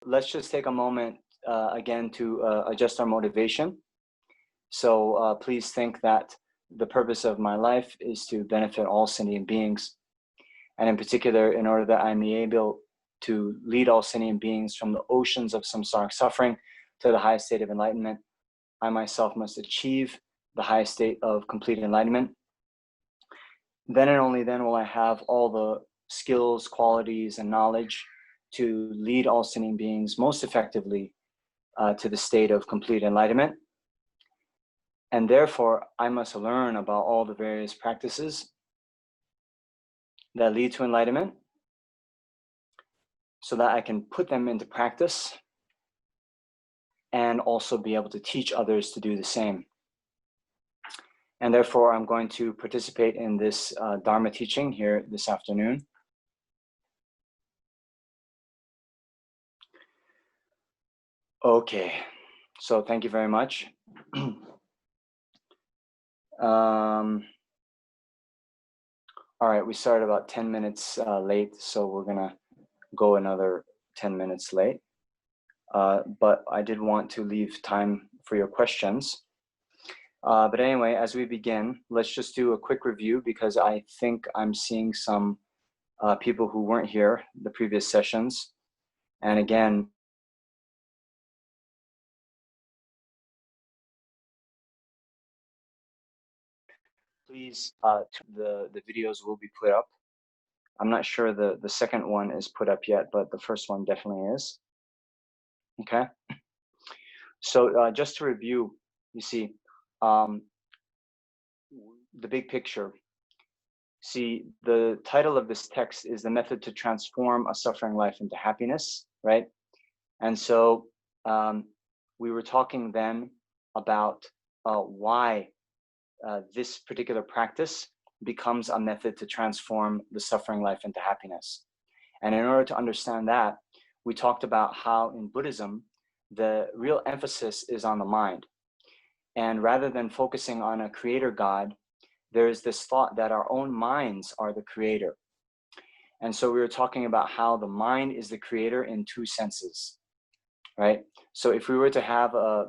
let's just take a moment again to adjust our motivation. So please think that the purpose of my life is to benefit all sentient beings. And in particular, in order that I may be able to lead all sentient beings from the oceans of samsaric suffering to the highest state of enlightenment, I myself must achieve the highest state of complete enlightenment. Then and only then will I have all the skills, qualities, and knowledge to lead all sentient beings most effectively to the state of complete enlightenment. And therefore, I must learn about all the various practices that lead to enlightenment so that I can put them into practice and also be able to teach others to do the same. And therefore, I'm going to participate in this Dharma teaching here this afternoon. Okay, so thank you very much. All right, we started about 10 minutes late, so we're gonna go another 10 minutes late. But I did want to leave time for your questions. But anyway, as we begin, let's just do a quick review because I think I'm seeing some people who weren't here the previous sessions. And again, please, the videos will be put up. I'm not sure the second one is put up yet, but the first one definitely is. Okay. So just to review, you see, the big picture. See, the title of this text is The Method to Transform a Suffering Life into Happiness, right? And so we were talking then about why this particular practice becomes a method to transform the suffering life into happiness. And in order to understand that, we talked about how in Buddhism, the real emphasis is on the mind. And rather than focusing on a creator God, there is this thought that our own minds are the creator. And so we were talking about how the mind is the creator in two senses, right? So if we were to have a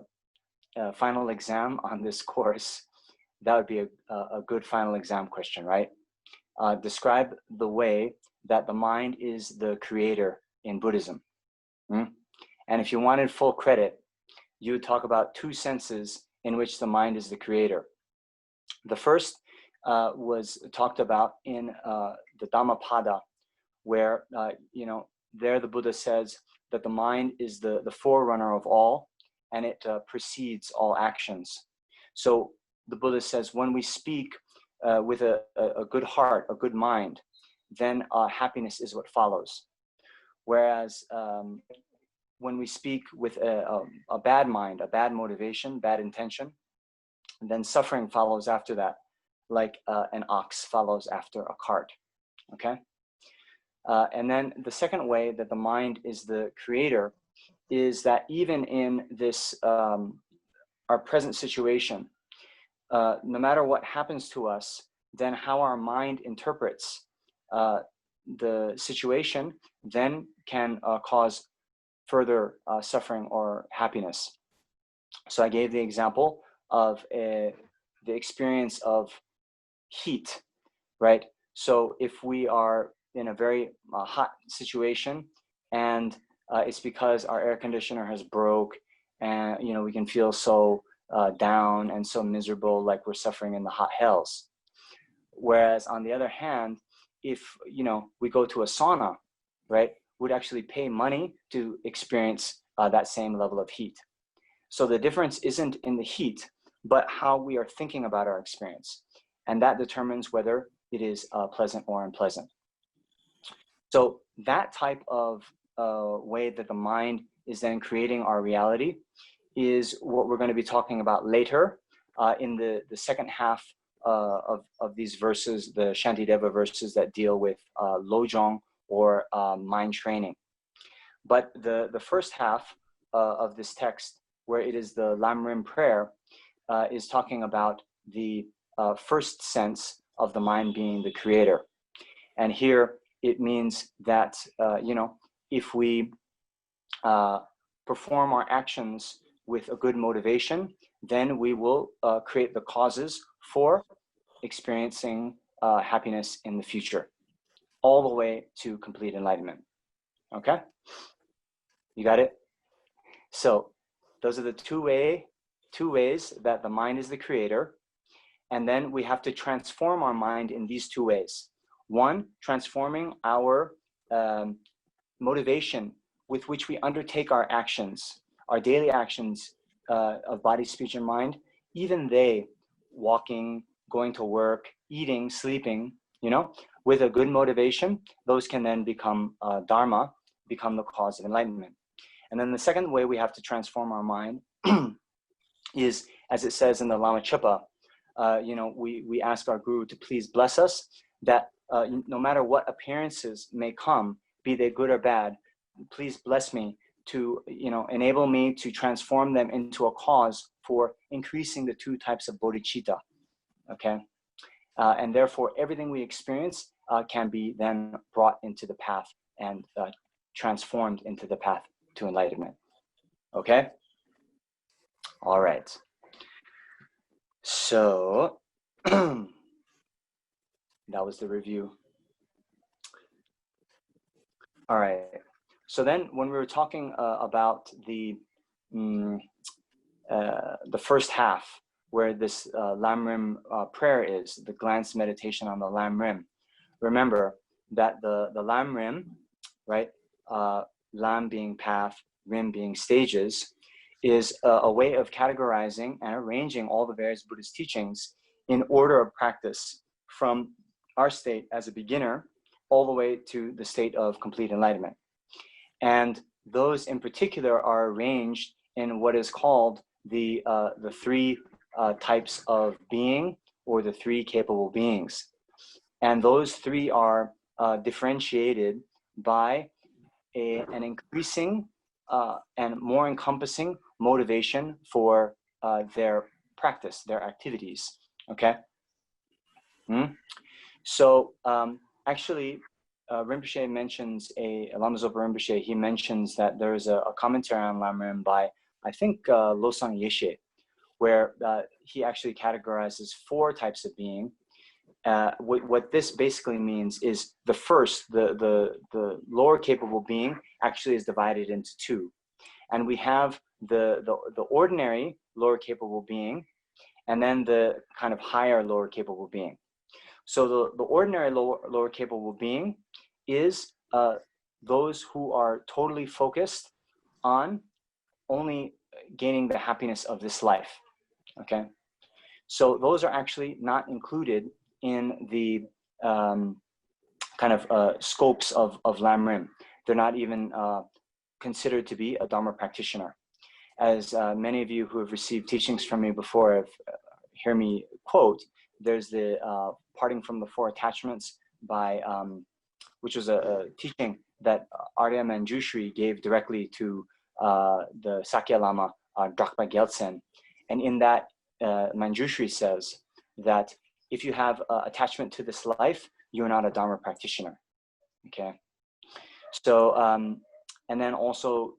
final exam on this course, that would be a good final exam question, right? Describe the way that the mind is the creator in Buddhism. And if you wanted full credit, you would talk about two senses in which the mind is the creator. The first was talked about in the Dhammapada, where, there the Buddha says that the mind is the forerunner of all, and it precedes all actions. So the Buddha says when we speak with a good heart, a good mind, then happiness is what follows. Whereas when we speak with a bad mind, a bad motivation, bad intention, then suffering follows after that, like an ox follows after a cart, okay? And then the second way that the mind is the creator is that even in this, our present situation, no matter what happens to us, then how our mind interprets the situation then can cause further suffering or happiness. So I gave the example of the experience of heat, right? So if we are in a very hot situation and it's because our air conditioner has broke and, we can feel so down and so miserable, like we're suffering in the hot hells. Whereas on the other hand, if, we go to a sauna, right, we'd actually pay money to experience that same level of heat. So the difference isn't in the heat, but how we are thinking about our experience. And that determines whether it is pleasant or unpleasant. So that type of way that the mind is then creating our reality is what we're going to be talking about later in the second half of these verses, the Shantideva verses that deal with Lojong or mind training. But the first half of this text, where it is the Lamrim prayer, is talking about the first sense of the mind being the creator. And here it means that, if we perform our actions with a good motivation, then we will create the causes for experiencing happiness in the future, all the way to complete enlightenment. Okay? You got it? So those are the two ways that the mind is the creator. And then we have to transform our mind in these two ways. One, transforming our motivation with which we undertake our actions, our daily actions of body, speech, and mind, even they, walking, going to work, eating, sleeping, with a good motivation, those can then become Dharma, become the cause of enlightenment. And then the second way we have to transform our mind is, as it says in the Lama Chöpa, we ask our Guru to please bless us, that no matter what appearances may come, be they good or bad, please bless me to, enable me to transform them into a cause for increasing the two types of bodhicitta, okay? And therefore, everything we experience can be then brought into the path and transformed into the path to enlightenment, okay? All right. So, that was the review. All right. So then, when we were talking about the first half, where this Lamrim prayer is, the glance meditation on the Lamrim, remember that the Lamrim, right, Lam being path, Rim being stages, is a way of categorizing and arranging all the various Buddhist teachings in order of practice from our state as a beginner all the way to the state of complete enlightenment. And those in particular are arranged in what is called the three types of being, or the three capable beings. And those three are differentiated by an increasing and more encompassing motivation for their practice, their activities, okay? So actually, Rinpoche mentions, Lama Zopa Rinpoche, he mentions that there's a commentary on Lamrim by, I think, Losang Yeshe, where he actually categorizes 4 types of being. What this basically means is the first, the lower capable being actually is divided into 2. And we have the ordinary lower capable being, and then the kind of higher lower capable being. So the ordinary lower capable being is those who are totally focused on only gaining the happiness of this life, okay? So those are actually not included in the kind of scopes of Lamrim. They're not even considered to be a Dharma practitioner. As many of you who have received teachings from me before have heard me quote, there's the Parting from the 4 Attachments by, which was a teaching that Arya Manjushri gave directly to the Sakya Lama, Drakpa Gyaltsen. And in that, Manjushri says that if you have attachment to this life, you're not a Dharma practitioner, okay? So, and then also,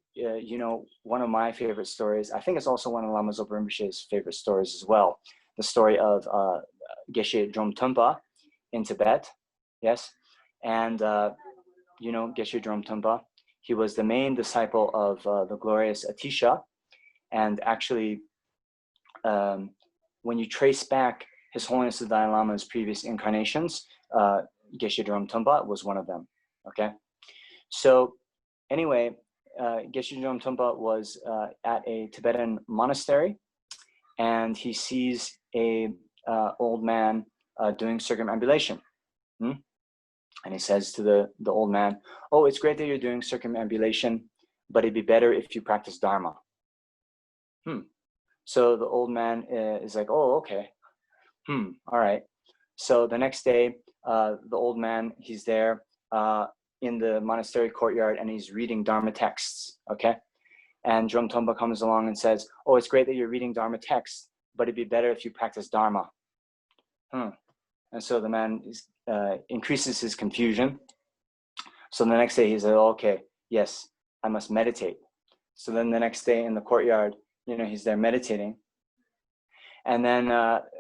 one of my favorite stories, I think it's also one of Lama Zopa Rinpoche's favorite stories as well, the story of Geshe Drom Tumpa in Tibet, yes? And, Geshe Drom Tumpa, he was the main disciple of the glorious Atisha. And actually, when you trace back His Holiness the Dalai Lama's previous incarnations, Geshe Drom Tumpa was one of them, okay? So anyway, Geshe Drom Tumpa was at a Tibetan monastery, and he sees a old man doing circumambulation. And he says to the old man, "Oh, it's great that you're doing circumambulation, but it'd be better if you practice Dharma." So the old man is like, "Oh, okay. All right." So the next day, the old man, he's there in the monastery courtyard, and he's reading Dharma texts, okay? And Drom Tumpa comes along and says, "Oh, it's great that you're reading Dharma texts, but it'd be better if you practice Dharma." And so the man increases his confusion. So the next day he said, "Okay, yes, I must meditate. So then the next day in the courtyard, you know, he's there meditating. And then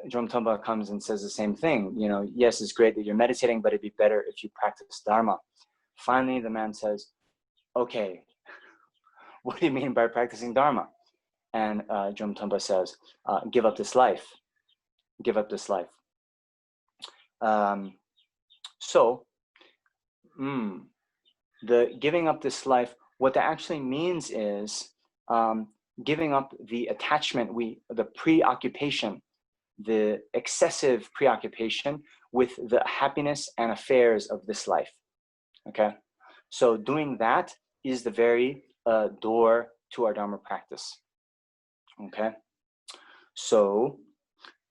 Drom Tumpa comes and says the same thing. You know, yes, it's great that you're meditating, but it'd be better if you practice Dharma. Finally, the man says, okay, what do you mean by practicing Dharma? And Drom Tumpa says, give up this life. Give up this life. The giving up this life, what that actually means is giving up the attachment, the preoccupation, the excessive preoccupation with the happiness and affairs of this life. Okay, so doing that is the very door to our Dharma practice. Okay, so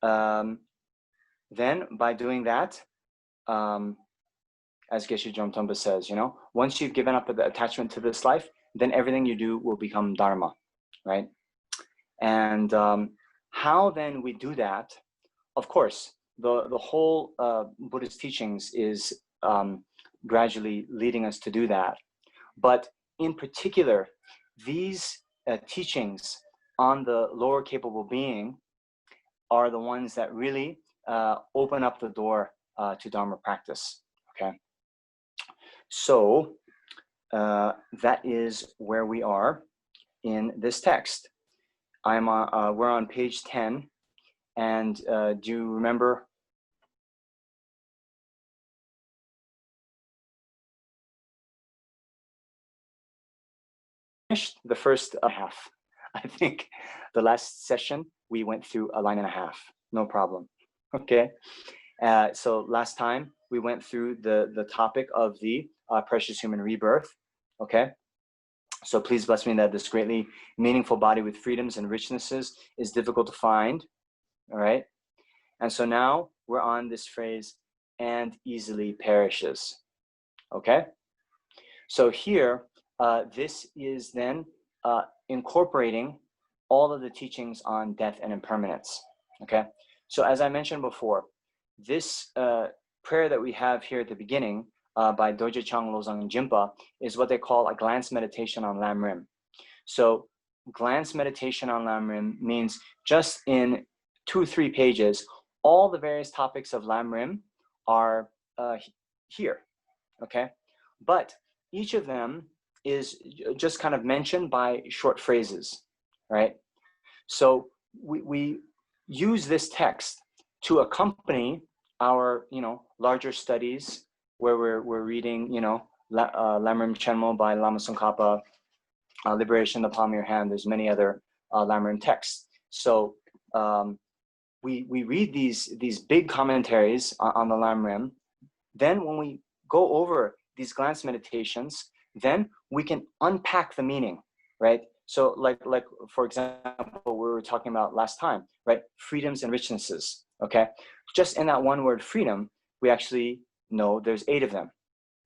then by doing that, as Geshe Drom Tumpa says, you know, once you've given up the attachment to this life, then everything you do will become Dharma, right? And how then we do that? Of course, the whole Buddhist teachings is gradually leading us to do that. But in particular, these teachings on the lower capable being are the ones that really open up the door to Dharma practice, okay? So that is where we are in this text. We're on page 10, and do you remember? Finished the first half. I think the last session we went through a line and a half, no problem. Okay, so last time we went through the topic of the precious human rebirth. Okay, so please bless me that this greatly meaningful body with freedoms and richnesses is difficult to find. All right, and so now we're on this phrase, and easily perishes. Okay, so here this is then incorporating all of the teachings on death and impermanence. Okay, so as I mentioned before, this prayer that we have here at the beginning by Doje Chang Losang Jinpa is what they call a glance meditation on Lamrim. So glance meditation on Lamrim means just in 2-3 pages, all the various topics of Lamrim are here, okay? But each of them is just kind of mentioned by short phrases, right? So we use this text to accompany our, you know, larger studies where we're reading, you know, Lamrim Chenmo by Lama Tsongkhapa, Liberation in the Palm of Your Hand. There's many other Lamrim texts. So we read these big commentaries on the Lamrim. Then when we go over these glance meditations, then we can unpack the meaning, right? So like for example, we were talking about last time, right? Freedoms and richnesses, okay? Just in that one word freedom, we actually know there's 8 of them,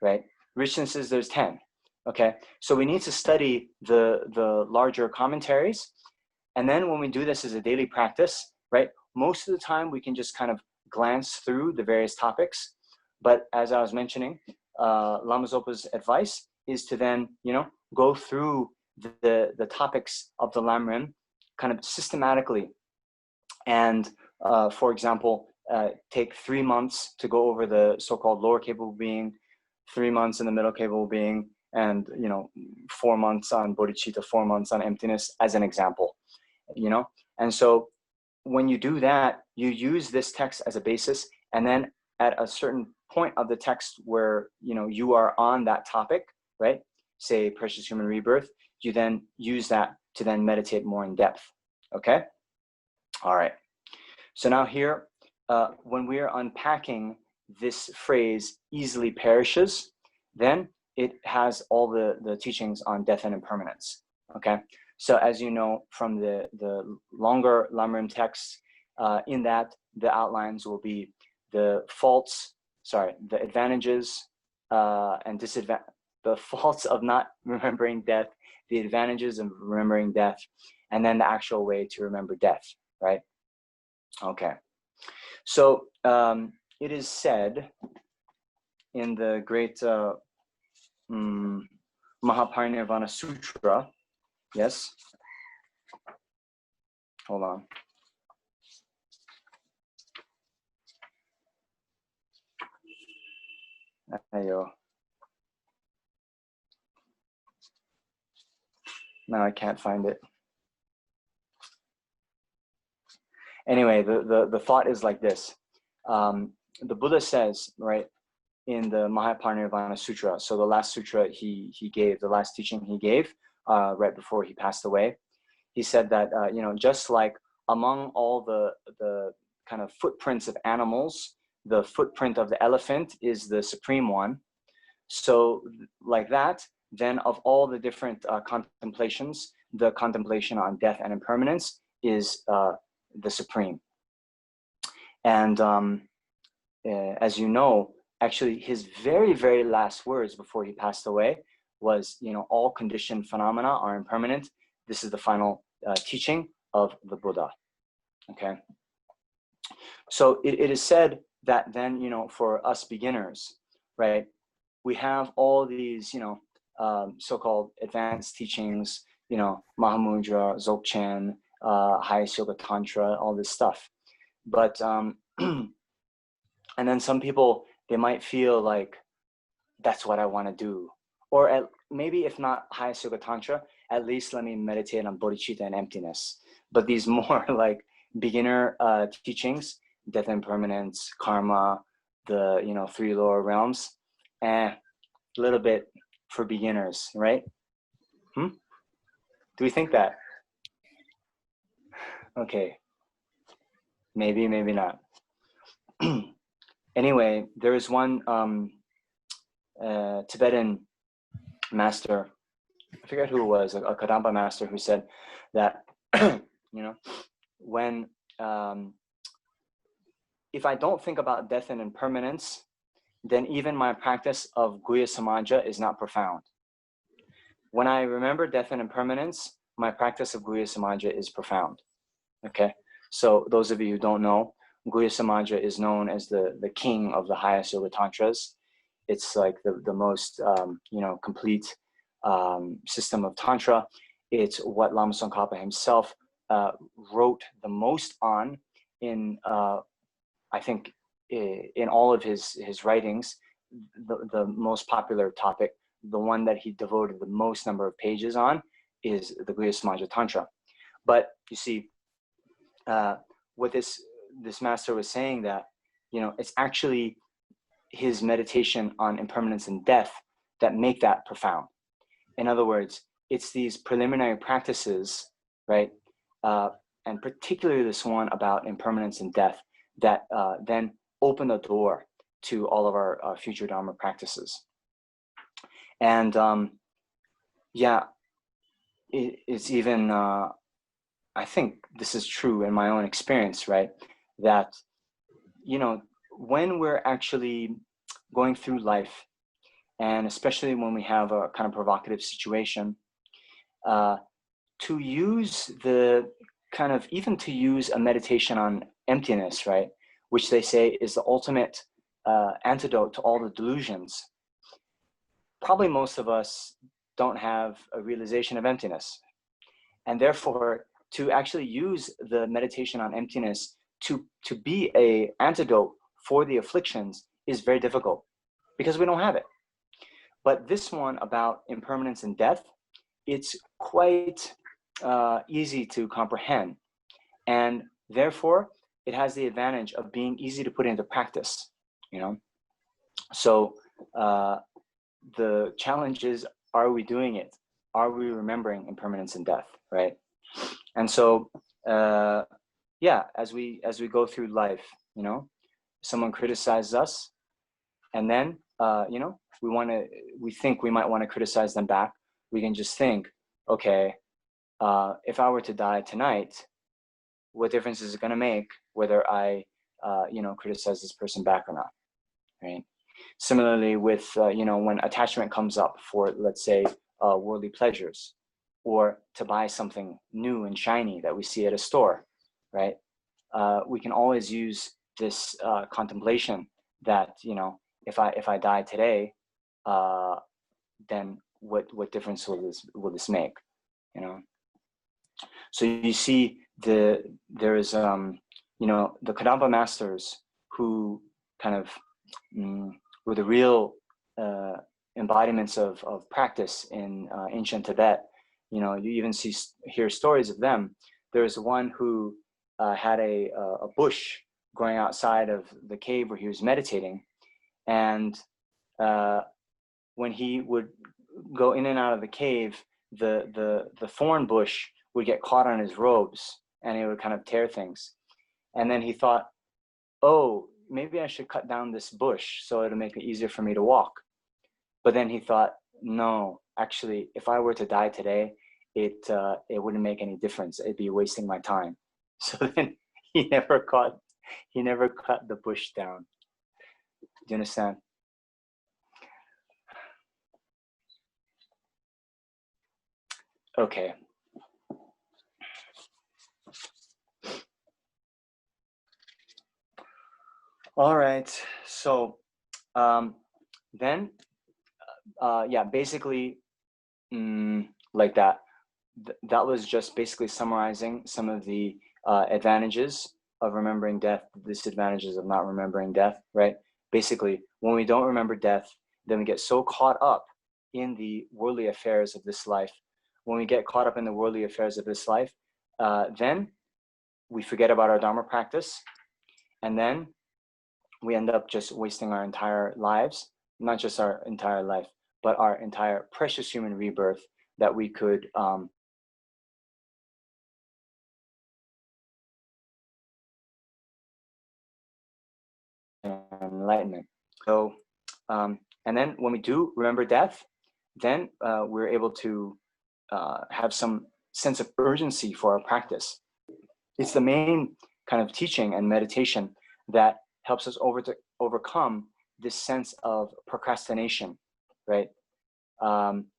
right? Richnesses, there's 10, okay? So we need to study the larger commentaries. And then when we do this as a daily practice, right? Most of the time we can just kind of glance through the various topics. But as I was mentioning, Lama Zopa's advice is to then, you know, go through the topics of the Lamrim kind of systematically. And for example, take 3 months to go over the so-called lower capable being, 3 months in the middle capable being, and, you know, 4 months on Bodhicitta, 4 months on emptiness as an example, you know? And so when you do that, you use this text as a basis, and then at a certain point of the text where, you know, you are on that topic, right? Say precious human rebirth, you then use that to then meditate more in depth, okay? All right. So now here, when we are unpacking this phrase, easily perishes, then it has all the teachings on death and impermanence, okay? So as you know from the longer Lamrim texts, in that the outlines will be the advantages and disadvantages, the faults of not remembering death, the advantages of remembering death, and then the actual way to remember death, right? Okay. So it is said in the great Mahaparinirvana Sutra Yes? Hold on. Ayo. No, I can't find it. Anyway, the thought is like this. The Buddha says, right, in the Mahaparinirvana Sutra, so the last sutra he gave, the last teaching he gave right before he passed away, he said that, you know, just like among all the kind of footprints of animals, the footprint of the elephant is the supreme one. So like that, then of all the different contemplations, the contemplation on death and impermanence is the supreme. And as you know, actually his very, very last words before he passed away was, you know, all conditioned phenomena are impermanent. This is the final teaching of the Buddha. Okay. So it is said that then, you know, for us beginners, right, we have all these, you know, so-called advanced teachings, you know, Mahamudra, Dzogchen, highest yoga tantra, all this stuff. But, and then some people, they might feel like, that's what I want to do. Or maybe if not highest yoga tantra, at least let me meditate on bodhicitta and emptiness. But these more like beginner teachings, death and impermanence, karma, the, you know, 3 lower realms, a little bit for beginners, right? Do we think that? Okay. Maybe, maybe not. Anyway, there is one Tibetan master, I forget who it was, a Kadampa master, who said that, you know, when, if I don't think about death and impermanence, then even my practice of Guhya Samaja is not profound. When I remember death and impermanence, my practice of Guhya Samaja is profound. Okay, so those of you who don't know, Guhya Samaja is known as the king of the highest yoga tantras. It's like the most you know, complete system of tantra. It's what Lama Tsongkhapa himself wrote the most on in I think in all of his writings. The most popular topic, the one that he devoted the most number of pages on, is the Guhya Samaja Tantra. But you see, what this master was saying, that, you know, it's actually his meditation on impermanence and death that make that profound. In other words, it's these preliminary practices, right, and particularly this one about impermanence and death, that then open the door to all of our future Dharma practices. And yeah, it's even, I think this is true in my own experience, right, that, you know, when we're actually going through life, and especially when we have a kind of provocative situation, to use the kind of, even to use a meditation on emptiness, right, which they say is the ultimate antidote to all the delusions. Probably most of us don't have a realization of emptiness. And therefore, to actually use the meditation on emptiness to be an antidote for the afflictions is very difficult, because we don't have it. But this one about impermanence and death, it's quite easy to comprehend. And therefore, it has the advantage of being easy to put into practice, you know? So the challenge is, are we doing it? Are we remembering impermanence and death, right? And so, yeah, as we go through life, you know, someone criticizes us, and then, you know, we think we might want to criticize them back. We can just think, okay, if I were to die tonight, what difference is it going to make whether I, you know, criticize this person back or not, right? Similarly with, you know, when attachment comes up for, let's say, worldly pleasures, or to buy something new and shiny that we see at a store, right? We can always use this contemplation that, you know, if I die today, then what difference will this make, you know. So you see there is you know, the Kadampa masters who kind of were the real embodiments of practice in ancient Tibet. You know, you even hear stories of them. There was one who had a bush growing outside of the cave where he was meditating, and when he would go in and out of the cave, the thorn bush would get caught on his robes, and it would kind of tear things. And then he thought, oh, maybe I should cut down this bush so it'll make it easier for me to walk. But then he thought, no, actually, if I were to die today, it wouldn't make any difference. It'd be wasting my time. So then he never cut the bush down. Do you understand? Okay. All right. So then, yeah, basically, like that. That was just basically summarizing some of the advantages of remembering death, the disadvantages of not remembering death, right? Basically, when we don't remember death, then we get so caught up in the worldly affairs of this life. When we get caught up in the worldly affairs of this life, then we forget about our Dharma practice, and then we end up just wasting our entire lives, not just our entire life, but our entire precious human rebirth that we could enlightenment. So, and then when we do remember death, then we're able to have some sense of urgency for our practice. It's the main kind of teaching and meditation that helps us overcome this sense of procrastination, right?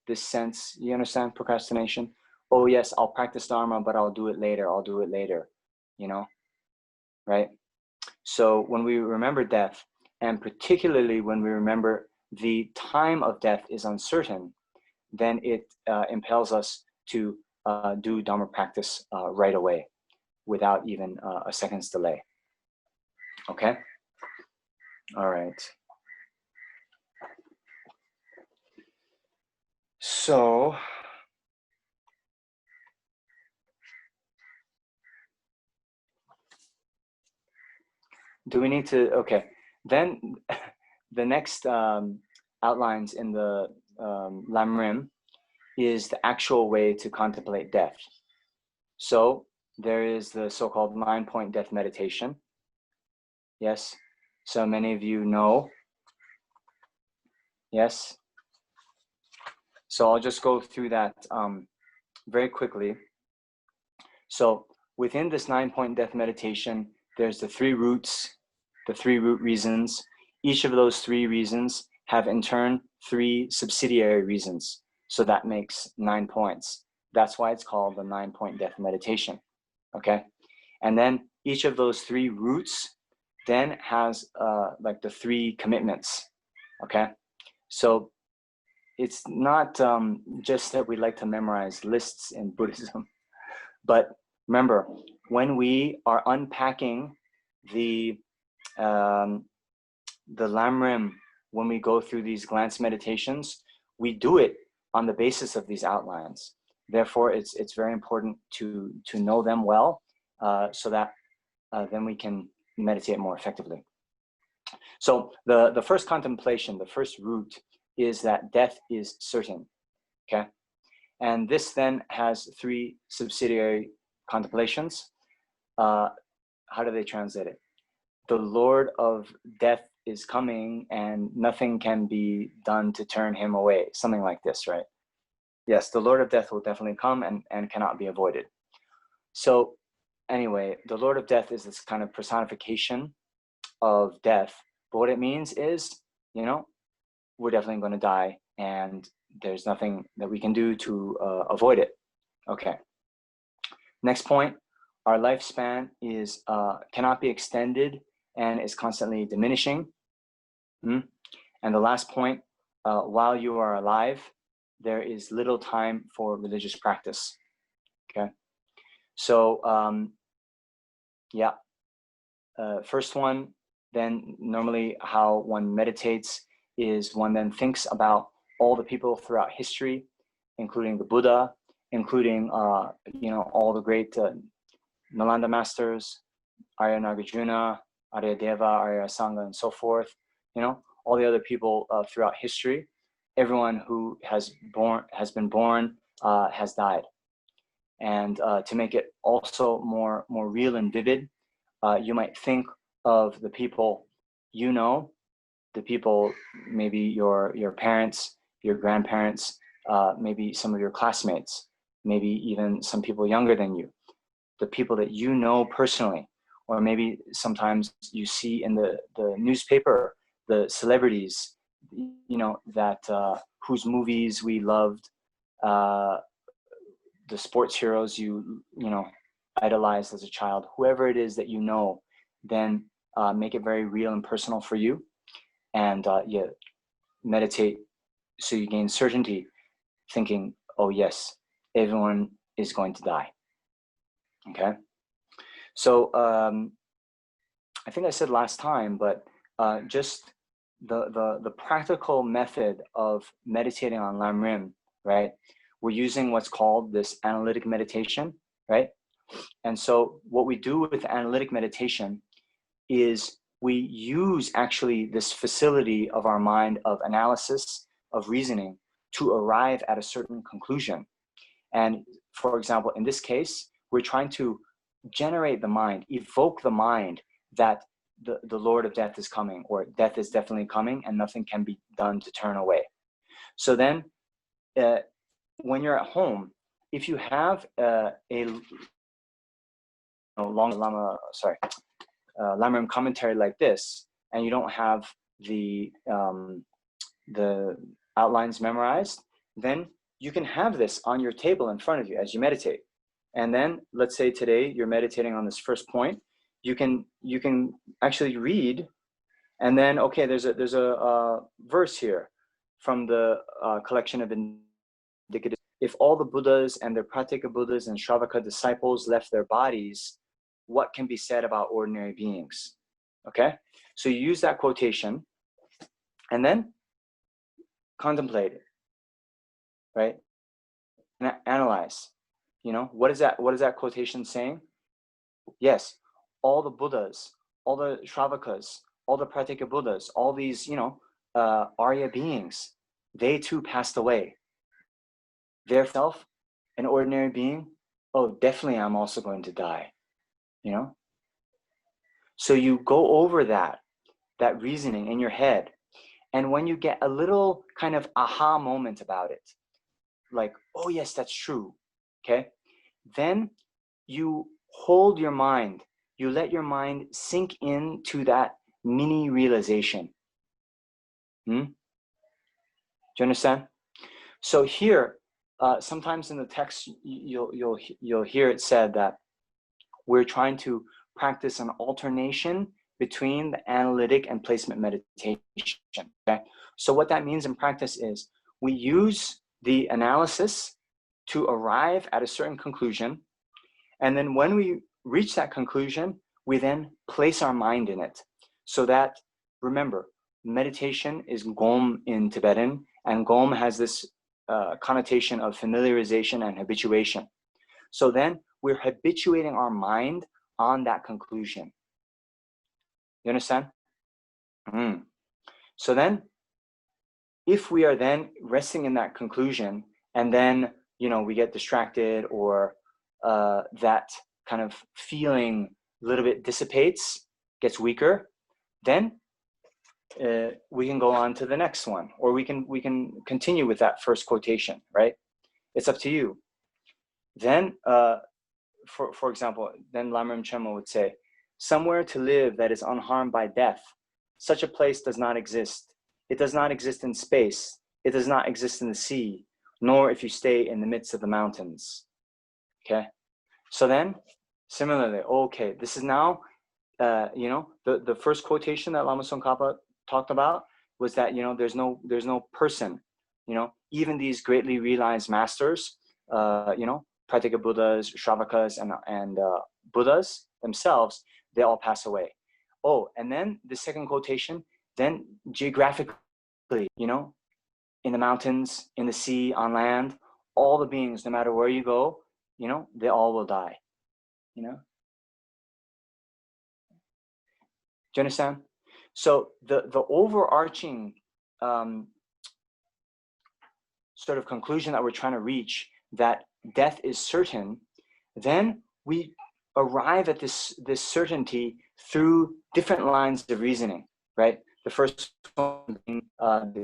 This sense, you understand procrastination? Oh yes, I'll practice Dharma, but I'll do it later, you know, right? So when we remember death, and particularly when we remember the time of death is uncertain, then it impels us to do Dharma practice right away without even a second's delay. Okay? All right. So, do we need to, okay, then the next outlines in the Lamrim is the actual way to contemplate death. So there is the so-called 9-point death meditation. Yes, so many of you know. Yes. So I'll just go through that very quickly. So within this 9-point death meditation, there's the 3 roots, the 3 root reasons. Each of those 3 reasons have in turn 3 subsidiary reasons. So that makes 9 points. That's why it's called the 9-point death meditation. Okay. And then each of those 3 roots then has like the 3 commitments. Okay. So it's not just that we like to memorize lists in Buddhism, but remember, when we are unpacking the Lamrim, when we go through these glance meditations, we do it on the basis of these outlines. Therefore, it's very important to know them well, so that then we can meditate more effectively. So the first contemplation, the first root, is that death is certain. Okay, and this then has 3 subsidiary contemplations. How do they translate it? The Lord of death is coming and nothing can be done to turn him away. Something like this, right? Yes, the Lord of death will definitely come and cannot be avoided. So anyway, the Lord of death is this kind of personification of death. But what it means is, you know, we're definitely going to die and there's nothing that we can do to avoid it. Okay. Next point, our lifespan is cannot be extended and is constantly diminishing. And the last point, while you are alive, there is little time for religious practice. Okay. So, yeah. First one, then normally how one meditates is one then thinks about all the people throughout history, including the Buddha, including, all the great Nalanda masters, Arya Nagarjuna, Arya Deva, Arya Sangha, and so forth. All the other people throughout history. Everyone who has been born, has died. And to make it also more real and vivid, you might think of the people the people, maybe your parents, your grandparents, maybe some of your classmates, maybe even some people younger than you, the people that you know personally, or maybe sometimes you see in the newspaper, the celebrities, that whose movies we loved, the sports heroes you idolized as a child, whoever it is that then make it very real and personal for you, and you meditate so you gain certainty, thinking, oh yes, everyone is going to die. Okay, so I think I said last time, but just the practical method of meditating on Lamrim, right? We're using what's called this analytic meditation, right? And so what we do with analytic meditation is we use actually this facility of our mind of analysis, of reasoning, to arrive at a certain conclusion. And for example, in this case, we're trying to generate the mind, evoke the mind that the Lord of Death is coming, or death is definitely coming and nothing can be done to turn away. So then when you're at home, if you have Lamrim commentary like this, and you don't have the outlines memorized, then you can have this on your table in front of you as you meditate. And then let's say today you're meditating on this first point, you can actually read, and then okay, there's a verse here from the collection of indicative. If all the Buddhas and their Pratyeka Buddhas and Shravaka disciples left their bodies, what can be said about ordinary beings? Okay, so you use that quotation and then contemplate it, right? And analyze, what is that quotation saying? Yes, all the Buddhas, all the Shravakas, all the Pratyeka Buddhas, all these, Arya beings, they too passed away. Their self, an ordinary being, oh, definitely I'm also going to die, So you go over that reasoning in your head. And when you get a little kind of aha moment about it, like, oh yes, that's true, okay? Then you hold your mind, you let your mind sink into that mini realization. Do you understand? So here, sometimes in the text, you'll hear it said that we're trying to practice an alternation between the analytic and placement meditation. Okay? So what that means in practice is we use the analysis to arrive at a certain conclusion, and then when we reach that conclusion, we then place our mind in it. So that, remember, meditation is gom in Tibetan, and gom has this connotation of familiarization and habituation. So then we're habituating our mind on that conclusion. You understand? So then, if we are then resting in that conclusion, and then we get distracted, or that kind of feeling a little bit dissipates, gets weaker, then we can go on to the next one, or we can continue with that first quotation, right? It's up to you. Then, for example, then Lamrim Chenmo would say, somewhere to live that is unharmed by death, such a place does not exist. It does not exist in space. It does not exist in the sea, nor if you stay in the midst of the mountains. Okay, so then similarly, okay, this is now, the first quotation that Lama Tsongkhapa talked about was that, there's no person, even these greatly realized masters, Pratyeka Buddhas, Shravakas, and Buddhas themselves, they all pass away. Oh, and then the second quotation, then geographically, you know, in the mountains, in the sea, on land, all the beings, no matter where you go, you know, they all will die, you know. Do you understand? So the overarching sort of conclusion that we're trying to reach, that death is certain, then we arrive at this certainty through different lines of reasoning, right? The first one being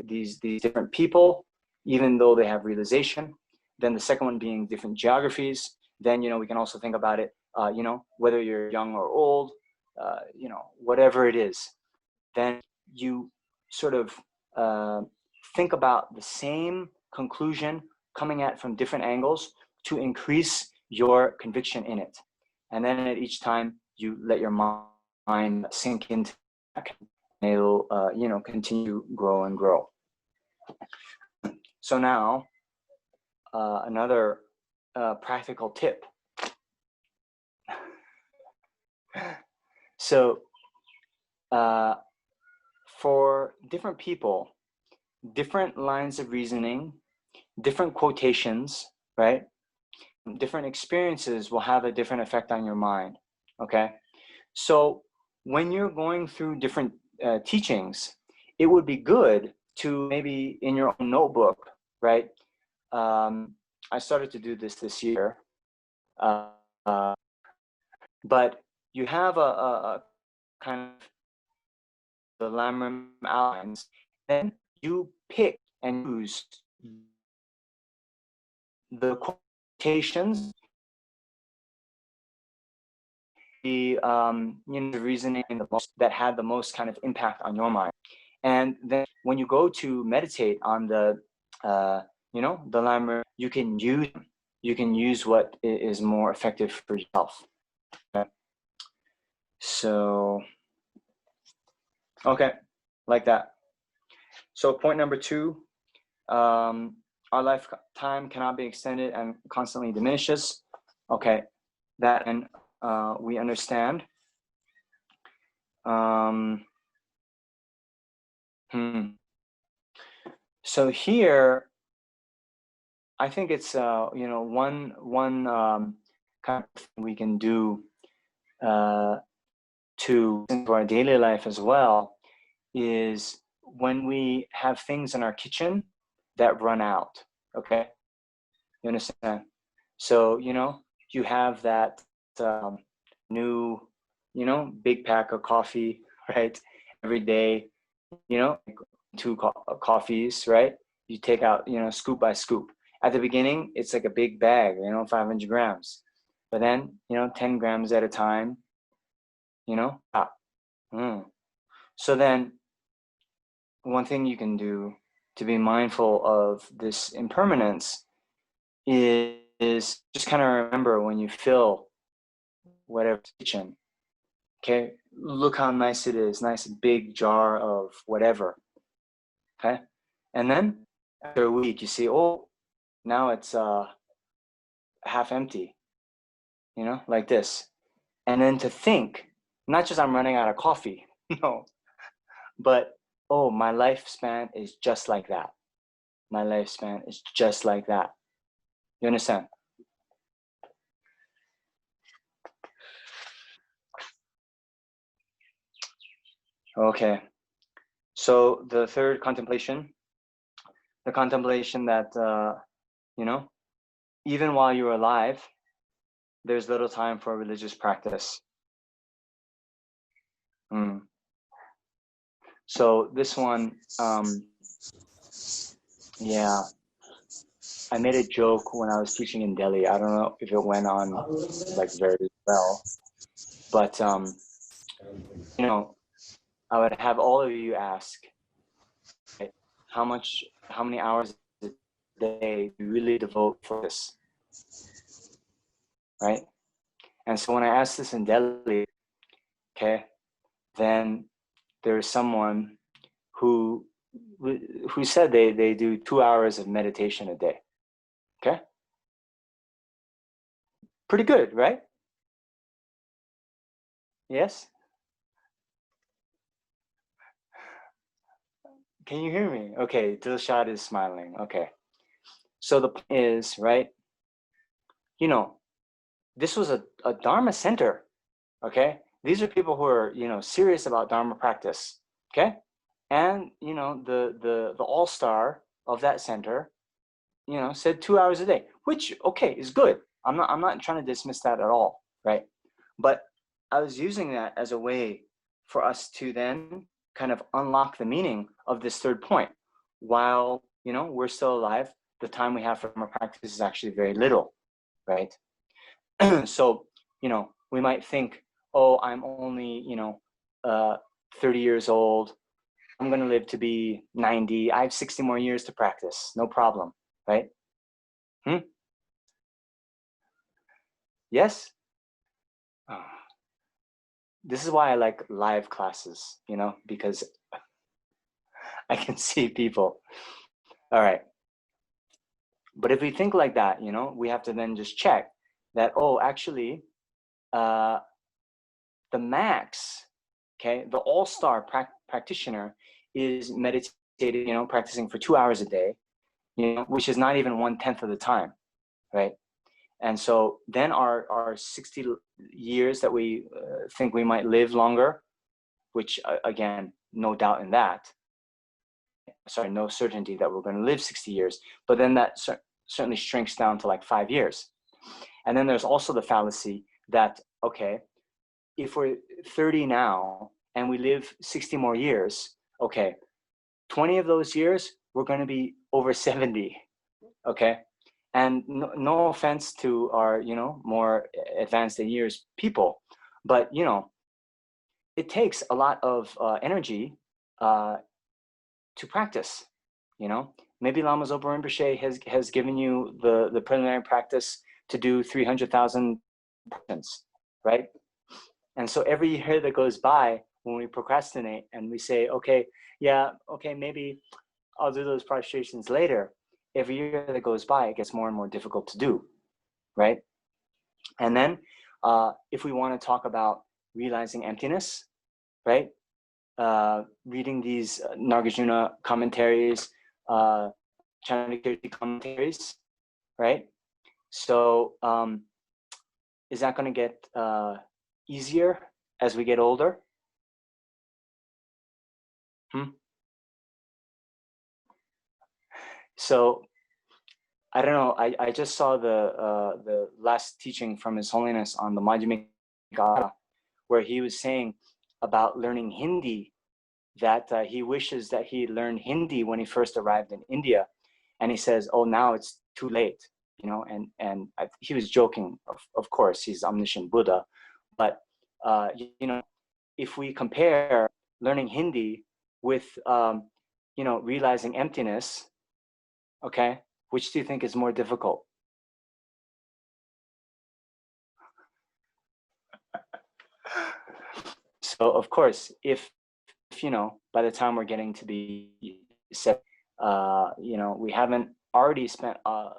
these different people, even though they have realization. Then the second one being different geographies. Then, you know, we can also think about it, you know, whether you're young or old, you know, whatever it is. Then you sort of think about the same conclusion coming at from different angles to increase your conviction in it. And then at each time you let your mind sink into it, and it'll you know, continue grow and grow. So now another practical tip. So for different people, different lines of reasoning, different quotations, right? Different experiences will have a different effect on your mind, okay? So when you're going through different teachings, it would be good to maybe in your own notebook, right? I started to do this year, but you have a kind of the Lamrim outlines, then you pick and use the quotations, the you know, the reasoning that had the most kind of impact on your mind. And then when you go to meditate on the you know, the Lamrim, you can use what is more effective for yourself. Okay. So okay, like that. So point number 2, our lifetime cannot be extended and constantly diminishes. Okay, that and we understand. So here, I think it's you know, one kind of thing we can do to into our daily life as well is when we have things in our kitchen that run out. Okay, you understand? So you know, you have that new, you know, big pack of coffee, right? Every day, you know, 2 coffees, right? You take out, you know, scoop by scoop. At the beginning, it's like a big bag, you know, 500 grams. But then, you know, 10 grams at a time, you know. So then, one thing you can do to be mindful of this impermanence is just kind of remember when you fill whatever kitchen, okay, look how nice it is, nice big jar of whatever, okay? And then after a week, you see, oh, now it's half empty, you know, like this. And then to think, not just I'm running out of coffee, no, but, oh, my lifespan is just like that. My lifespan is just like that. You understand? Okay. So the third contemplation, the contemplation that, you know, even while you're alive, there's little time for religious practice. So this one, yeah, I made a joke when I was teaching in Delhi. I don't know if it went on like very well, but you know, I would have all of you ask, right, how many hours a day do you really devote for this, right? And so when I asked this in Delhi, okay, then there's someone who said they do 2 hours of meditation a day, okay? Pretty good, right? Yes? Can you hear me? Okay, Dilshad is smiling. Okay. So the point is, right, you know, this was a Dharma center, okay? These are people who are, you know, serious about Dharma practice, okay? And, you know, the all-star of that center, you know, said 2 hours a day, which, okay, is good. I'm not trying to dismiss that at all, right? But I was using that as a way for us to then kind of unlock the meaning of this third point. While, you know, we're still alive, the time we have for our practice is actually very little, right? So, you know, we might think, oh, I'm only, you know, 30 years old. I'm going to live to be 90. I have 60 more years to practice. No problem, right? Yes? Oh. This is why I like live classes, you know, because I can see people. All right. But if we think like that, you know, we have to then just check that, oh, actually, the max, okay, the all-star practitioner is meditating, you know, practicing for 2 hours a day, you know, which is not even 1/10 of the time, right? And so then our 60 years that we think we might live longer, which again, no doubt in that, sorry, no certainty that we're going to live 60 years, but then that certainly shrinks down to like 5 years. And then there's also the fallacy that, okay, if we're 30 now and we live 60 more years, okay, 20 of those years, we're going to be over 70, okay? And no offense to our, you know, more advanced in years people, but, you know, it takes a lot of energy to practice, you know. Maybe Lama Zopa Rinpoche has given you the preliminary practice to do 300,000 practices, right? And so every year that goes by, when we procrastinate and we say, okay, yeah, okay, maybe I'll do those prostrations later, every year that goes by, it gets more and more difficult to do, right? And then if we want to talk about realizing emptiness, right? Reading these Nagarjuna commentaries, Chandrakirti commentaries, right? So is that going to get easier as we get older? So I don't know. I just saw the last teaching from His Holiness on the Madhyamika, where he was saying about learning Hindi, that he wishes that he learned Hindi when he first arrived in India, and he says, "Oh, now it's too late," you know. And he was joking, of course. He's omniscient Buddha, but you know, if we compare learning Hindi with you know, realizing emptiness, okay, which do you think is more difficult? So of course, if you know, by the time we're getting to be set, you know, we haven't already spent a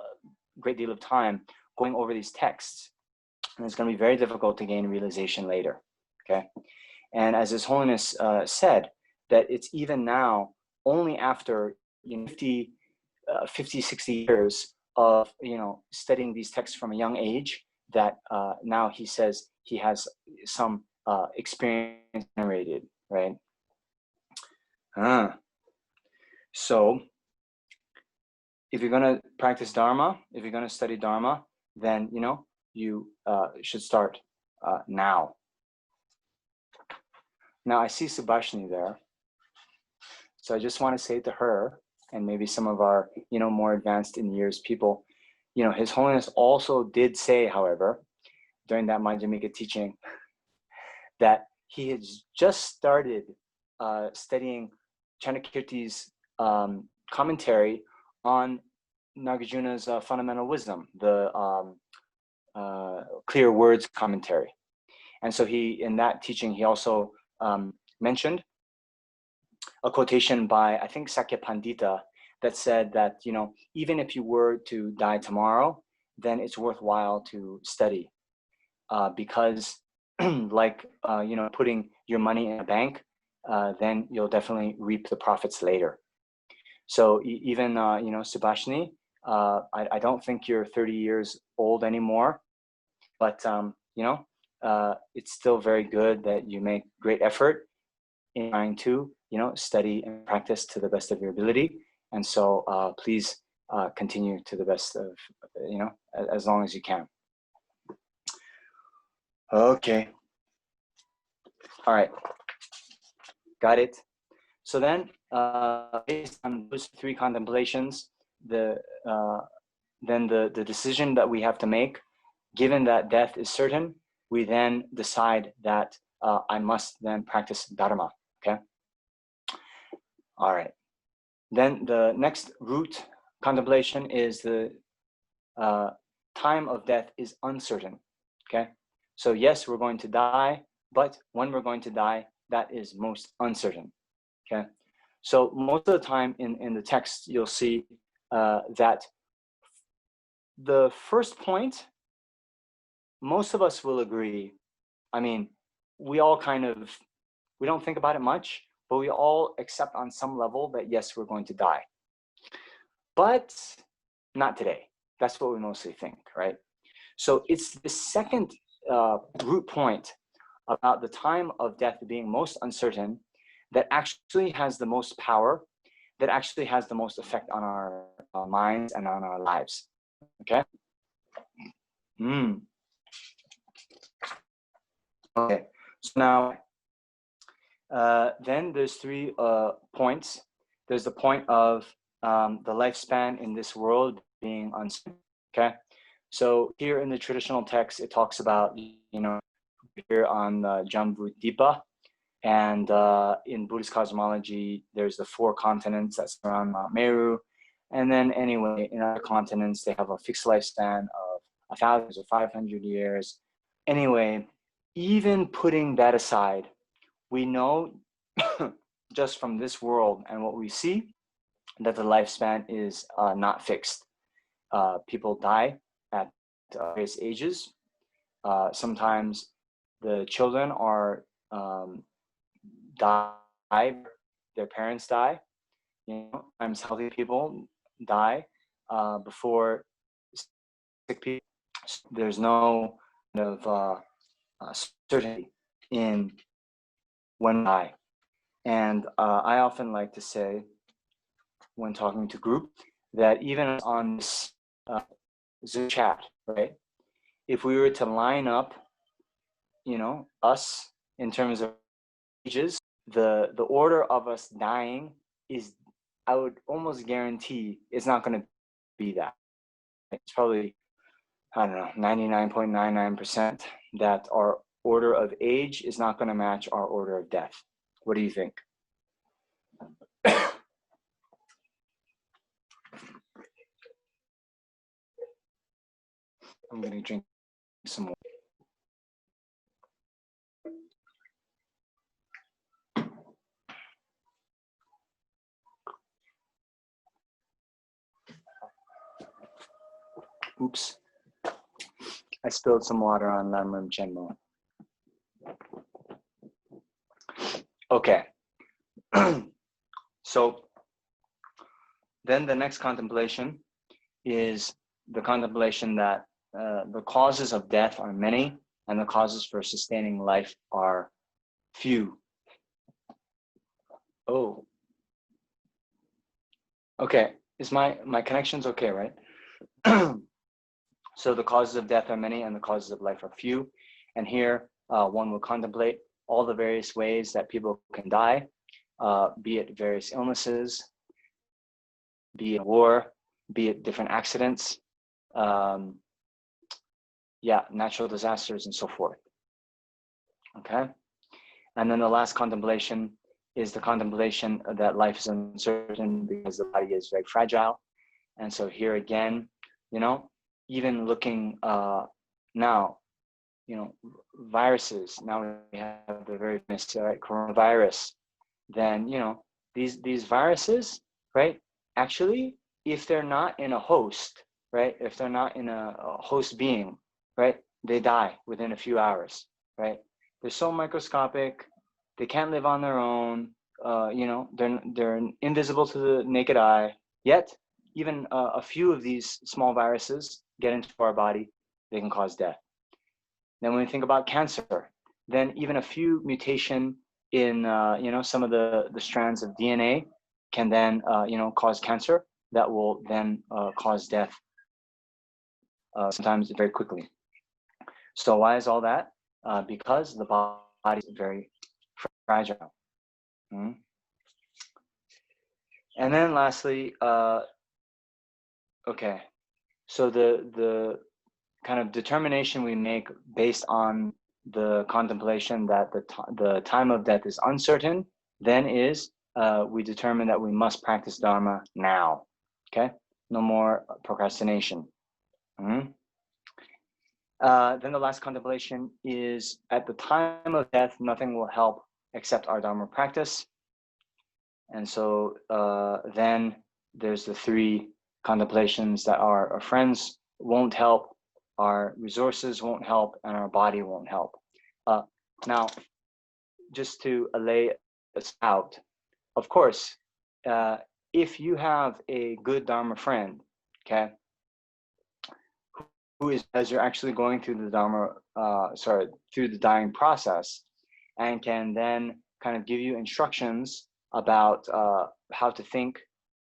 great deal of time going over these texts, and it's going to be very difficult to gain realization later. Okay, and as His Holiness said, that it's even now only after, you know, 50, 60 years of, you know, studying these texts from a young age, that now he says he has some experience generated, right? So if you're going to practice Dharma, if you're going to study Dharma, then, you know, you should start now. Now I see Subhashini there. So I just want to say to her, and maybe some of our, you know, more advanced in years people, you know, His Holiness also did say, however, during that Madhyamika teaching, that he had just started studying Chandrakirti's commentary on Nagarjuna's fundamental wisdom, the clear words commentary. And so he, in that teaching, he also mentioned a quotation by, I think, Sakya Pandita, that said that, you know, even if you were to die tomorrow, then it's worthwhile to study because like, putting your money in a bank, then you'll definitely reap the profits later. So even, Subhashini, I don't think you're 30 years old anymore, but, it's still very good that you make great effort in trying to, study and practice to the best of your ability. And so please continue to the best of, as long as you can. Okay. All right. Got it. So then, based on those three contemplations, then the decision that we have to make, given that death is certain, we then decide that I must then practice Dharma. Okay. All right. Then the next root contemplation is the time of death is uncertain. Okay. So yes, we're going to die, but when we're going to die, that is most uncertain. Okay. So most of the time in the text, you'll see that the first point, most of us will agree. I mean, we all we don't think about it much, but we all accept on some level that yes, we're going to die. But not today. That's what we mostly think, right? So it's the second root point about the time of death being most uncertain that actually has the most power, that actually has the most effect on our minds and on our lives. Okay? Okay, so now, then there's 3 points. There's the point of the lifespan in this world being uncertain. Okay, so here in the traditional text, it talks about, here on Jambudvipa, and in Buddhist cosmology, there's the 4 continents that surround Mount Meru, and then anyway, in other continents, they have a fixed lifespan of 1,000 or 500 years. Anyway, even putting that aside, we know just from this world and what we see that the lifespan is not fixed. People die at various ages. Sometimes the children are die, their parents die. Sometimes healthy people die before sick people. There's no kind of certainty in when I. And I often like to say, when talking to group, that even on this Zoom chat, right? If we were to line up, us in terms of ages, the order of us dying is, I would almost guarantee it's not going to be that. It's probably, I don't know, 99.99% that our order of age is not going to match our order of death. What do you think? I'm going to drink some more. Oops. I spilled some water on Lamrim Chenmo. Okay. So then the next contemplation is the contemplation that the causes of death are many and the causes for sustaining life are few. Oh. Okay. Is my connection's okay, right? So the causes of death are many and the causes of life are few. And here one will contemplate all the various ways that people can die, be it various illnesses, be it war, be it different accidents, natural disasters and so forth. Okay. And then the last contemplation is the contemplation that life is uncertain because the body is very fragile. And so here again, even looking now, viruses, now we have the very famous coronavirus, then, these viruses, right, actually, if they're not in a host, right, if they're not in a host being, right, they die within a few hours, right? They're so microscopic, they can't live on their own. You know, they're invisible to the naked eye. Yet, even a few of these small viruses get into our body, they can cause death. Then when we think about cancer, then even a few mutation in you know, some of the strands of DNA can then you know, cause cancer that will then cause death sometimes very quickly. So why is all that? Because the body is very fragile. Mm-hmm. And then lastly, okay, so the kind of determination we make based on the contemplation that the time of death is uncertain, then is we determine that we must practice Dharma now. Okay, no more procrastination. Mm-hmm. Then the last contemplation is at the time of death, nothing will help except our Dharma practice. And so then there's the three contemplations that our friends won't help, our resources won't help, and our body won't help. Now, just to lay this out, of course, if you have a good Dharma friend, okay, who is, as you're actually going through the Dharma, through the dying process, and can then kind of give you instructions about how to think,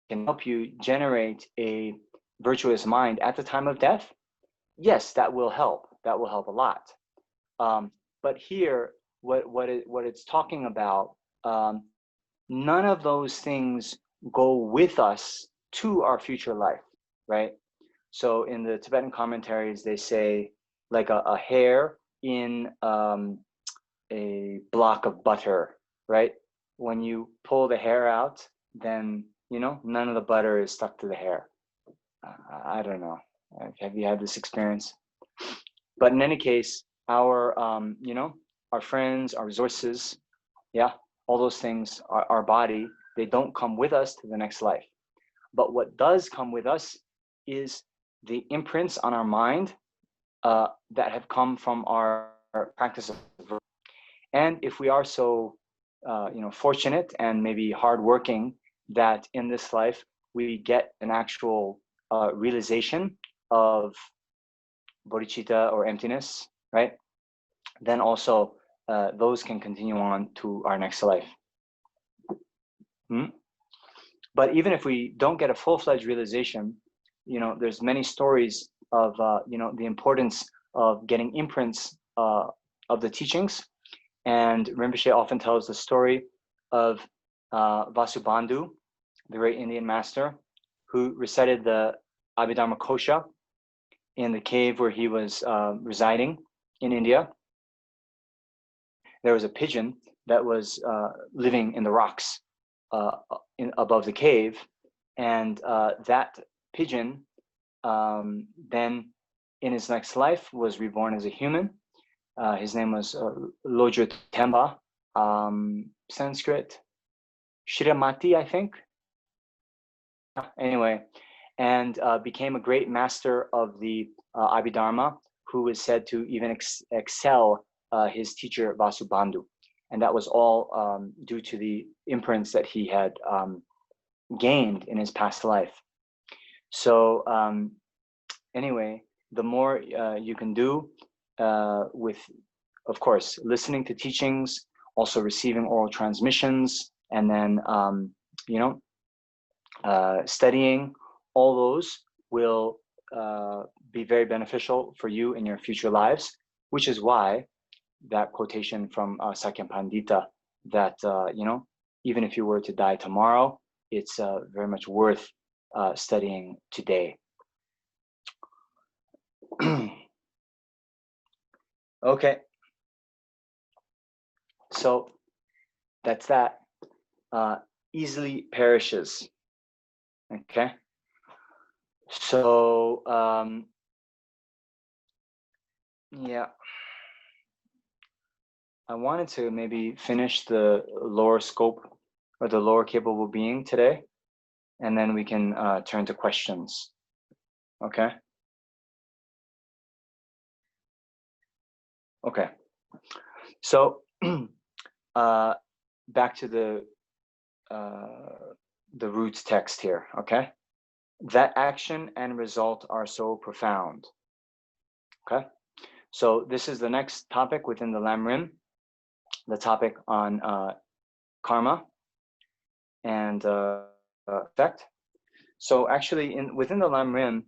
can help you generate a virtuous mind at the time of death, yes, that will help. That will help a lot. But here, what it's talking about, none of those things go with us to our future life, right? So in the Tibetan commentaries, they say like a hair in a block of butter, right? When you pull the hair out, then, you know, none of the butter is stuck to the hair. I don't know. Have you had this experience? But in any case, our, you know, our friends, our resources, yeah, all those things, our body, they don't come with us to the next life. But what does come with us is the imprints on our mind that have come from our practice of virtue. And if we are so you know, fortunate and maybe hardworking that in this life we get an actual realization of bodhicitta or emptiness, right? Then also those can continue on to our next life. But even if we don't get a full-fledged realization, you know, there's many stories of you know, the importance of getting imprints of the teachings. And Rinpoche often tells the story of Vasubandhu, the great Indian master, who recited the Abhidharma Kosha in the cave where he was residing in India. There was a pigeon that was living in the rocks above the cave, and that pigeon then in his next life was reborn as a human. His name was Lodro Temba, Sanskrit, Shiramati, I think. Anyway, and became a great master of the Abhidharma, who is said to even excel his teacher Vasubandhu. And that was all due to the imprints that he had gained in his past life. So anyway, the more you can do with, of course, listening to teachings, also receiving oral transmissions, and then, you know, studying, all those will be very beneficial for you in your future lives, which is why that quotation from Sakya Pandita that, you know, even if you were to die tomorrow, it's very much worth studying today. Okay. So that's that. Easily perishes. Okay. So, yeah. I wanted to maybe finish the lower scope or the lower capable being today, and then we can turn to questions. Okay. Okay. So back to the roots text here. Okay. That action and result are so profound. Okay. So this is the next topic within the Lamrim, the topic on karma and effect. So actually, within the Lamrim,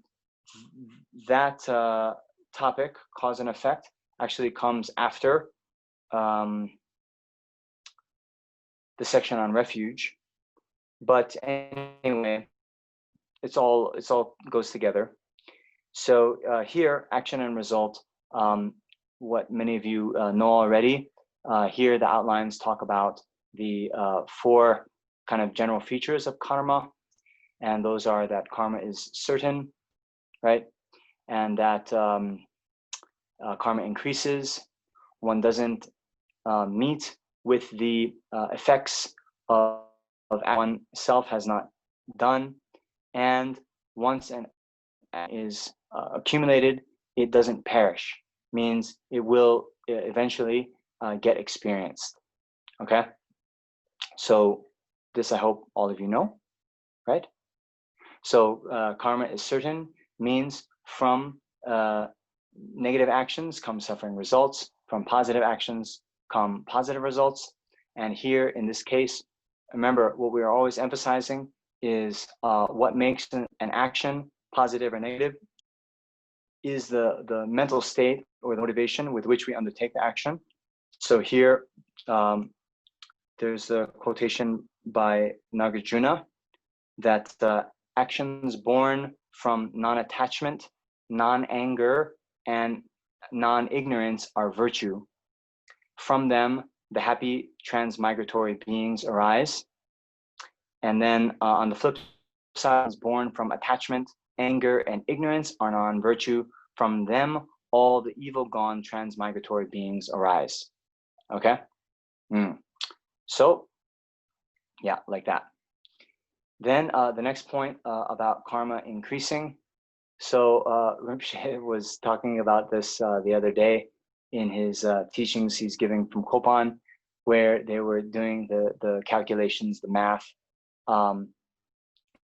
that topic, cause and effect, actually comes after the section on refuge. But anyway, it's all goes together. So here, action and result, what many of you know already. Here, the outlines talk about the 4 kind of general features of karma, and those are that karma is certain, right? And that karma increases. One doesn't meet with the effects of oneself has not done, and once an action is accumulated, it doesn't perish. Means it will eventually get experienced. Okay, so this I hope all of you know, right? So karma is certain means from negative actions come suffering results, from positive actions come positive results. And here in this case, remember what we are always emphasizing is what makes an action positive or negative is the mental state or the motivation with which we undertake the action. So here there's a quotation by Nagarjuna that actions born from non-attachment, non-anger, and non-ignorance are virtue. From them, the happy transmigratory beings arise. And then on the flip side, born from attachment, anger, and ignorance are non-virtue. From them, all the evil gone transmigratory beings arise. Okay? So, yeah, like that. Then the next point about karma increasing. So Rinpoche was talking about this the other day in his teachings he's giving from Kopan, where they were doing the calculations, the math.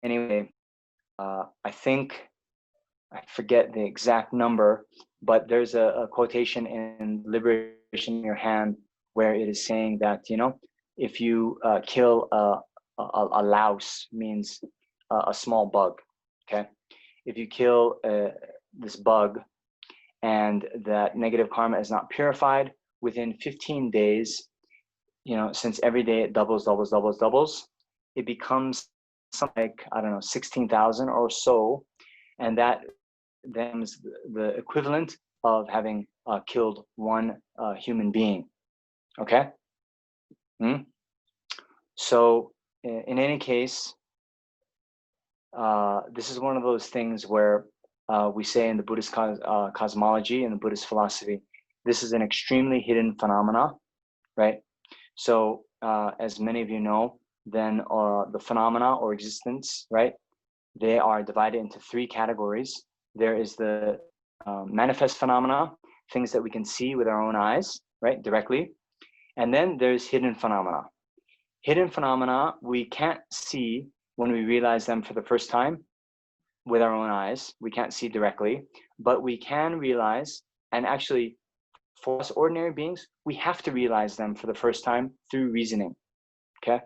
Anyway, I think, I forget the exact number, but there's a quotation in Liberation in Your Hand where it is saying that, you know, if you kill a louse, means a small bug, okay? If you kill this bug and that negative karma is not purified, within 15 days, you know, since every day it doubles, it becomes something like, I don't know, 16,000 or so. And that then is the equivalent of having killed one human being, okay? So in any case, this is one of those things where we say in the Buddhist cosmology and the Buddhist philosophy, this is an extremely hidden phenomena, right? So as many of you know, then the phenomena or existence, right? They are divided into 3 categories. There is the manifest phenomena, things that we can see with our own eyes, right, directly. And then there's hidden phenomena. Hidden phenomena we can't see when we realize them for the first time with our own eyes. We can't see directly, but we can realize, and actually for us ordinary beings, we have to realize them for the first time through reasoning, okay?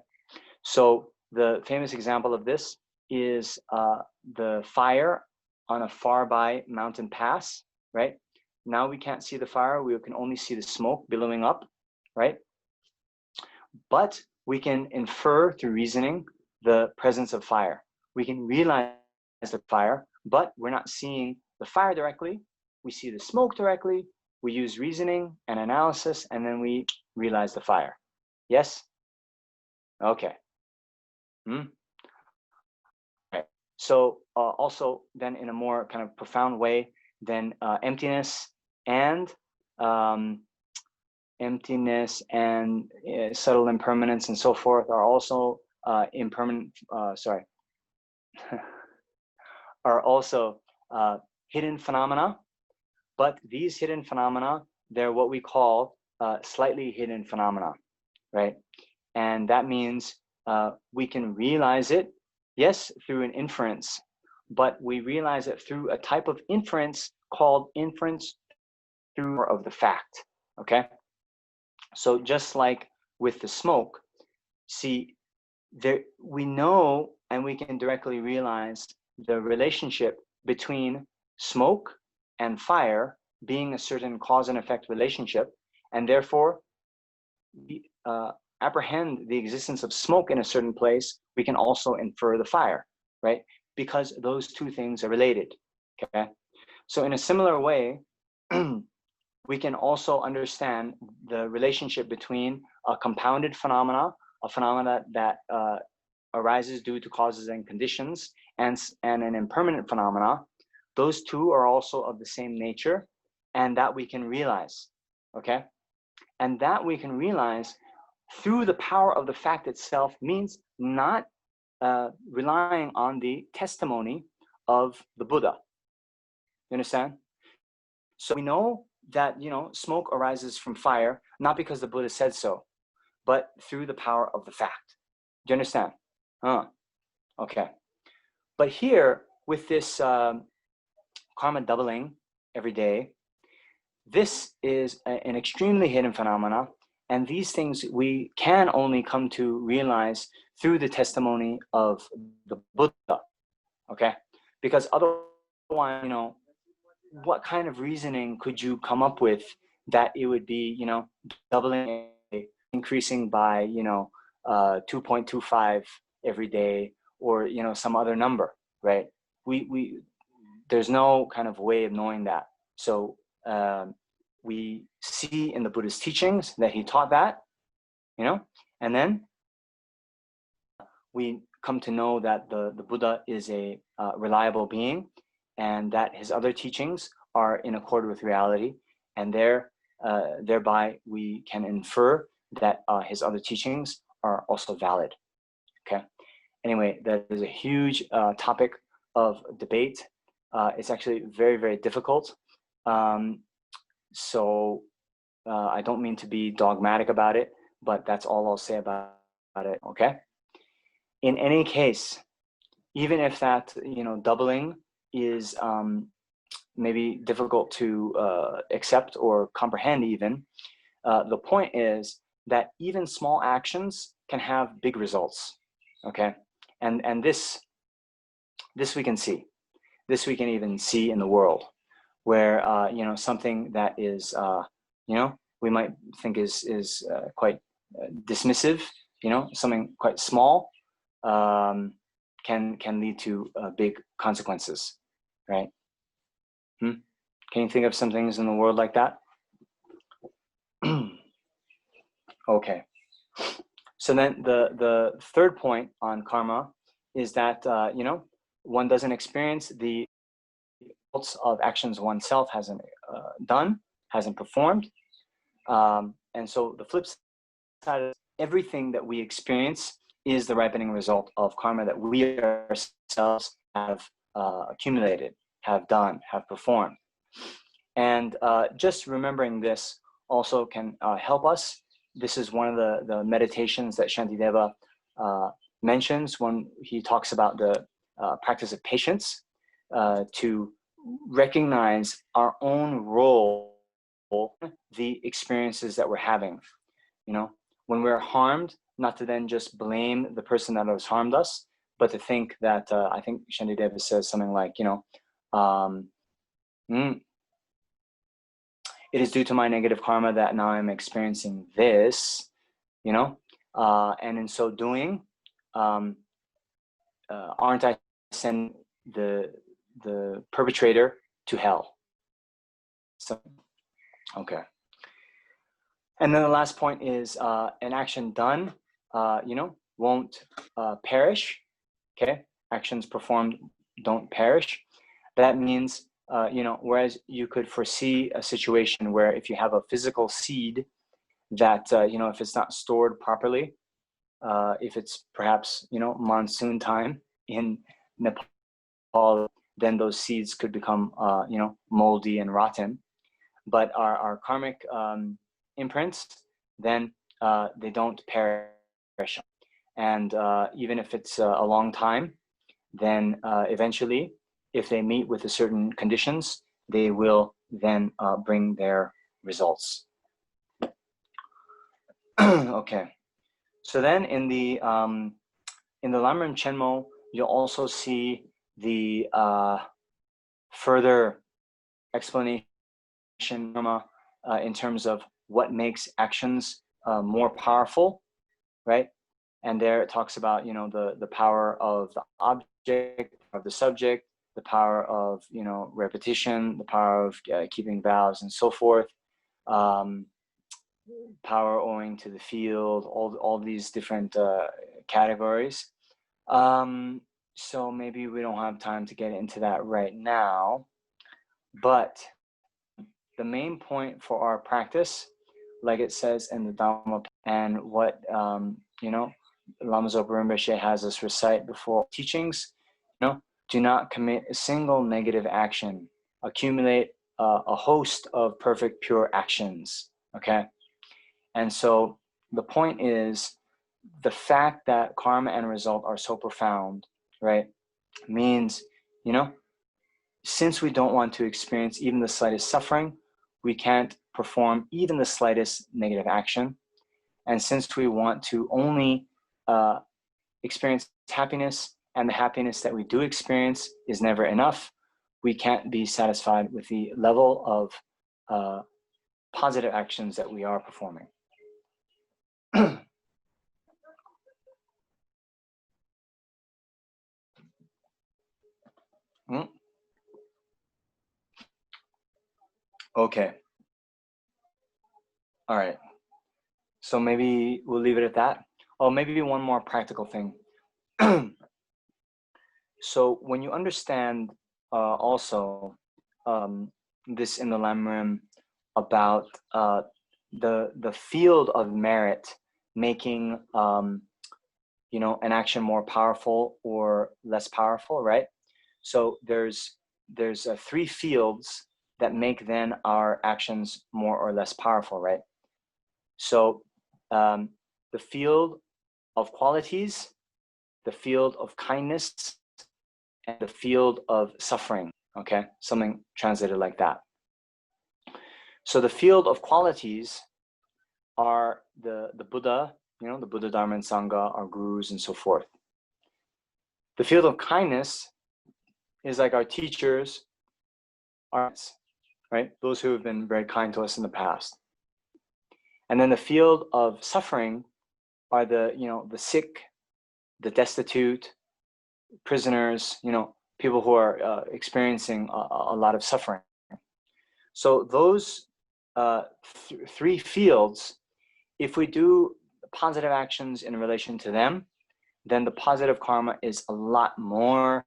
So the famous example of this is the fire on a far by mountain pass, right? Now we can't see the fire, we can only see the smoke billowing up, right? But we can infer through reasoning the presence of fire. We can realize the fire, but we're not seeing the fire directly. We see the smoke directly. We use reasoning and analysis, and then we realize the fire. Yes? Okay. Okay. So also then in a more kind of profound way, then emptiness and subtle impermanence and so forth are also are also hidden phenomena. But these hidden phenomena they're what we call slightly hidden phenomena, right? And that means we can realize it, yes, through an inference, but we realize it through a type of inference called inference through of the fact, okay? So just like with the smoke, see, there we know and we can directly realize the relationship between smoke and fire being a certain cause and effect relationship, and therefore we apprehend the existence of smoke in a certain place. We can also infer the fire, right? Because those two things are related, okay? So in a similar way, we can also understand the relationship between a compounded phenomena, a phenomena that arises due to causes and conditions, and an impermanent phenomena. Those two are also of the same nature, and that we can realize, okay? And that we can realize through the power of the fact itself means not relying on the testimony of the Buddha. You understand? So we know that, you know, smoke arises from fire, not because the Buddha said so, but through the power of the fact. Do you understand? Okay. But here, with this karma doubling every day, this is an extremely hidden phenomena, and these things we can only come to realize through the testimony of the Buddha, okay? Because otherwise, you know, what kind of reasoning could you come up with that it would be, you know, doubling, increasing by, you know, 2.25 every day, or, you know, some other number, right? We there's no kind of way of knowing that. So we see in the Buddhist teachings that he taught that, you know, and then we come to know that the Buddha is a reliable being, and that his other teachings are in accord with reality, and thereby we can infer that his other teachings are also valid, okay? Anyway, that is a huge topic of debate. It's actually very, very difficult. So I don't mean to be dogmatic about it, but that's all I'll say about it, okay? In any case, even if that, you know, doubling is maybe difficult to accept or comprehend even, the point is that even small actions can have big results, okay? And this we can see. This we can even see in the world, where you know, something that is you know, we might think is quite dismissive, you know, something quite small can lead to big consequences, right? Can you think of some things in the world like that? Okay. So then the third point on karma is that you know, one doesn't experience the results of actions oneself hasn't done, hasn't performed, and so the flip side is everything that we experience is the ripening result of karma that we ourselves have accumulated, have done, have performed. And just remembering this also can help us. This is one of the meditations that Shantideva mentions when he talks about the practice of patience, to recognize our own role, the experiences that we're having. You know, when we're harmed, not to then just blame the person that has harmed us, but to think that, I think Shantideva says something like, you know, it is due to my negative karma that now I'm experiencing this, you know, and in so doing, aren't I sending the perpetrator to hell? So, okay. And then the last point is an action done, you know, won't perish. Okay, actions performed don't perish. That means, you know, whereas you could foresee a situation where if you have a physical seed that, you know, if it's not stored properly, if it's perhaps, you know, monsoon time in Nepal, then those seeds could become, you know, moldy and rotten. but our karmic imprints, then they don't perish. And even if it's a long time, then eventually, if they meet with a certain conditions, they will then bring their results. Okay, so then in the Lamrim Chenmo, you'll also see the further explanation in terms of what makes actions more powerful, right? And there it talks about, the power of the object, of the subject, the power of, repetition, the power of keeping vows and so forth, power owing to the field, all these different categories. So maybe we don't have time to get into that right now, but the main point for our practice, like it says in the Dharma, and what, Lama Zopa Rinpoche has us recite before teachings, do not commit a single negative action, accumulate a host of perfect pure actions, okay? And so the point is, the fact that karma and result are so profound, right, means, since we don't want to experience even the slightest suffering, we can't perform even the slightest negative action. And since we want to only experience happiness, and the happiness that we do experience is never enough, we can't be satisfied with the level of positive actions that we are performing. Okay. All right. So maybe we'll leave it at that. Oh, maybe one more practical thing. So when you understand also this in the Lamrim about the field of merit making an action more powerful or less powerful, right? So there's three fields that make then our actions more or less powerful, right? So the field of qualities, the field of kindness, and the field of suffering, okay? Something translated like that. So the field of qualities are the Buddha, the Buddha, Dharma, and Sangha, our gurus, and so forth. The field of kindness is like our teachers, right? Those who have been very kind to us in the past. And then the field of suffering are the sick, the destitute, prisoners, people who are experiencing a lot of suffering. So those three fields, if we do positive actions in relation to them, then the positive karma is a lot more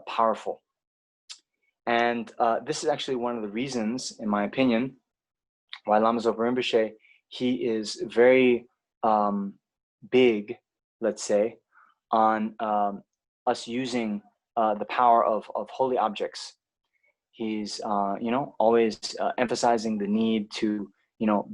powerful. And this is actually one of the reasons, in my opinion, why Lama Zopa Rinpoche, he is very big, let's say, on us using the power of holy objects. He's always emphasizing the need to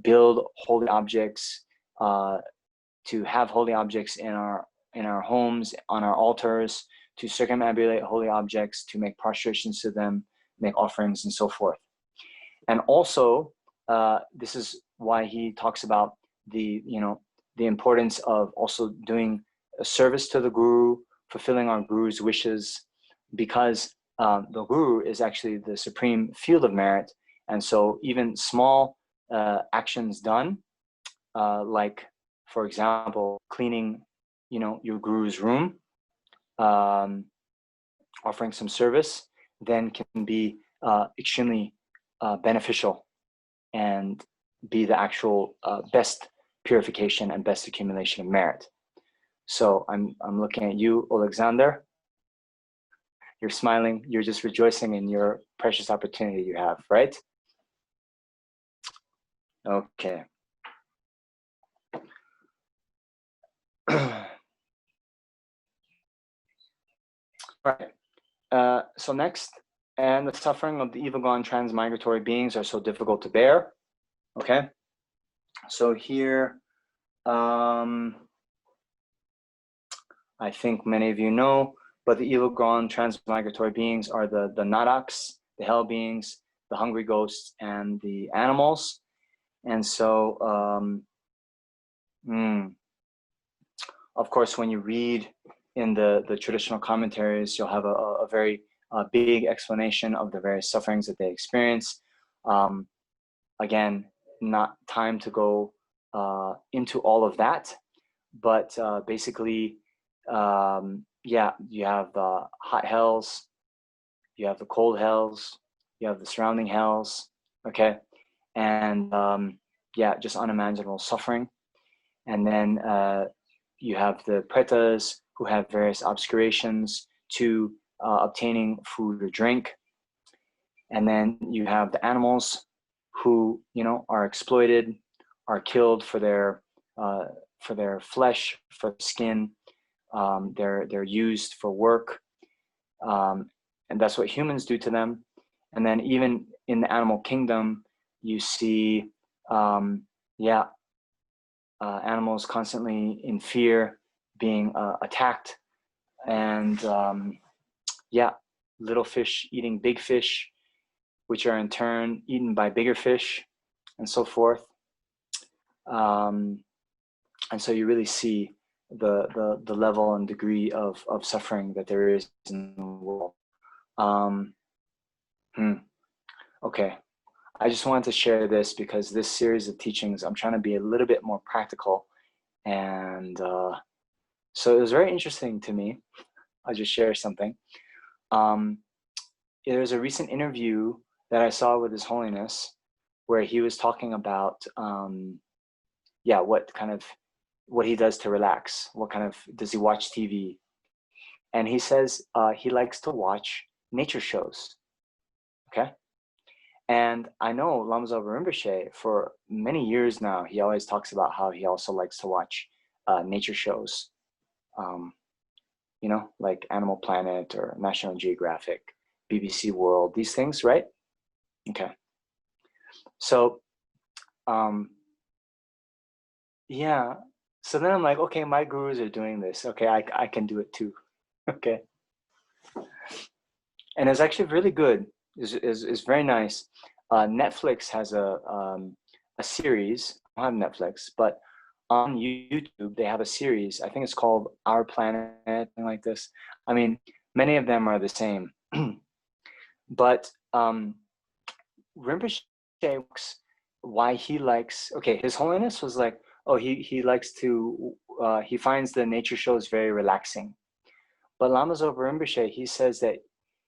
build holy objects, to have holy objects in our homes, on our altars, to circumambulate holy objects, to make prostrations to them, make offerings, and so forth. And also, this is why he talks about the importance of also doing a service to the guru, fulfilling our guru's wishes, because the guru is actually the supreme field of merit. And so even small actions done, like, for example, cleaning, your guru's room, offering some service, then can be extremely beneficial and be the actual best purification and best accumulation of merit. So I'm looking at you, Alexander. You're smiling. You're just rejoicing in your precious opportunity you have, right? Okay. All right. So next, and the suffering of the evil-gone transmigratory beings are so difficult to bear. Okay, so here, I think many of you know, but the evil-gone transmigratory beings are the Nadaks, the hell beings, the hungry ghosts, and the animals. And so, of course, when you read in the traditional commentaries, you'll have a very big explanation of the various sufferings that they experience. Again, not time to go into all of that, but basically, yeah, you have the hot hells, you have the cold hells, you have the surrounding hells, okay? And yeah, just unimaginable suffering. And then you have the pretas who have various obscurations to obtaining food or drink. And then you have the animals who, you know, are exploited, are killed for their flesh, for skin. They're used for work, and that's what humans do to them. And then even in the animal kingdom, you see, animals constantly in fear, being attacked, and little fish eating big fish, which are in turn eaten by bigger fish, and so forth. And so you really see the level and degree of suffering that there is in the world. Okay, I just wanted to share this because this series of teachings, I'm trying to be a little bit more practical. And so it was very interesting to me. I'll just share something. There's a recent interview that I saw with His Holiness where he was talking about, what he does to relax. What kind of, does he watch TV? And he says he likes to watch nature shows, okay? And I know Lama Zopa Rinpoche, for many years now, he always talks about how he also likes to watch nature shows, you know, like Animal Planet or National Geographic, BBC World, these things, right? Okay. So, yeah. So then I'm like, okay, my gurus are doing this. Okay, I can do it too. Okay. And it's actually really good. It's very nice. Netflix has a series. I don't have Netflix, but on YouTube they have a series. I think it's called Our Planet, something like this. I mean, many of them are the same. But Rinpoche, why he likes, okay, His Holiness was like, oh, he likes to, he finds the nature shows very relaxing. But Lama Zopa Rinpoche, he says that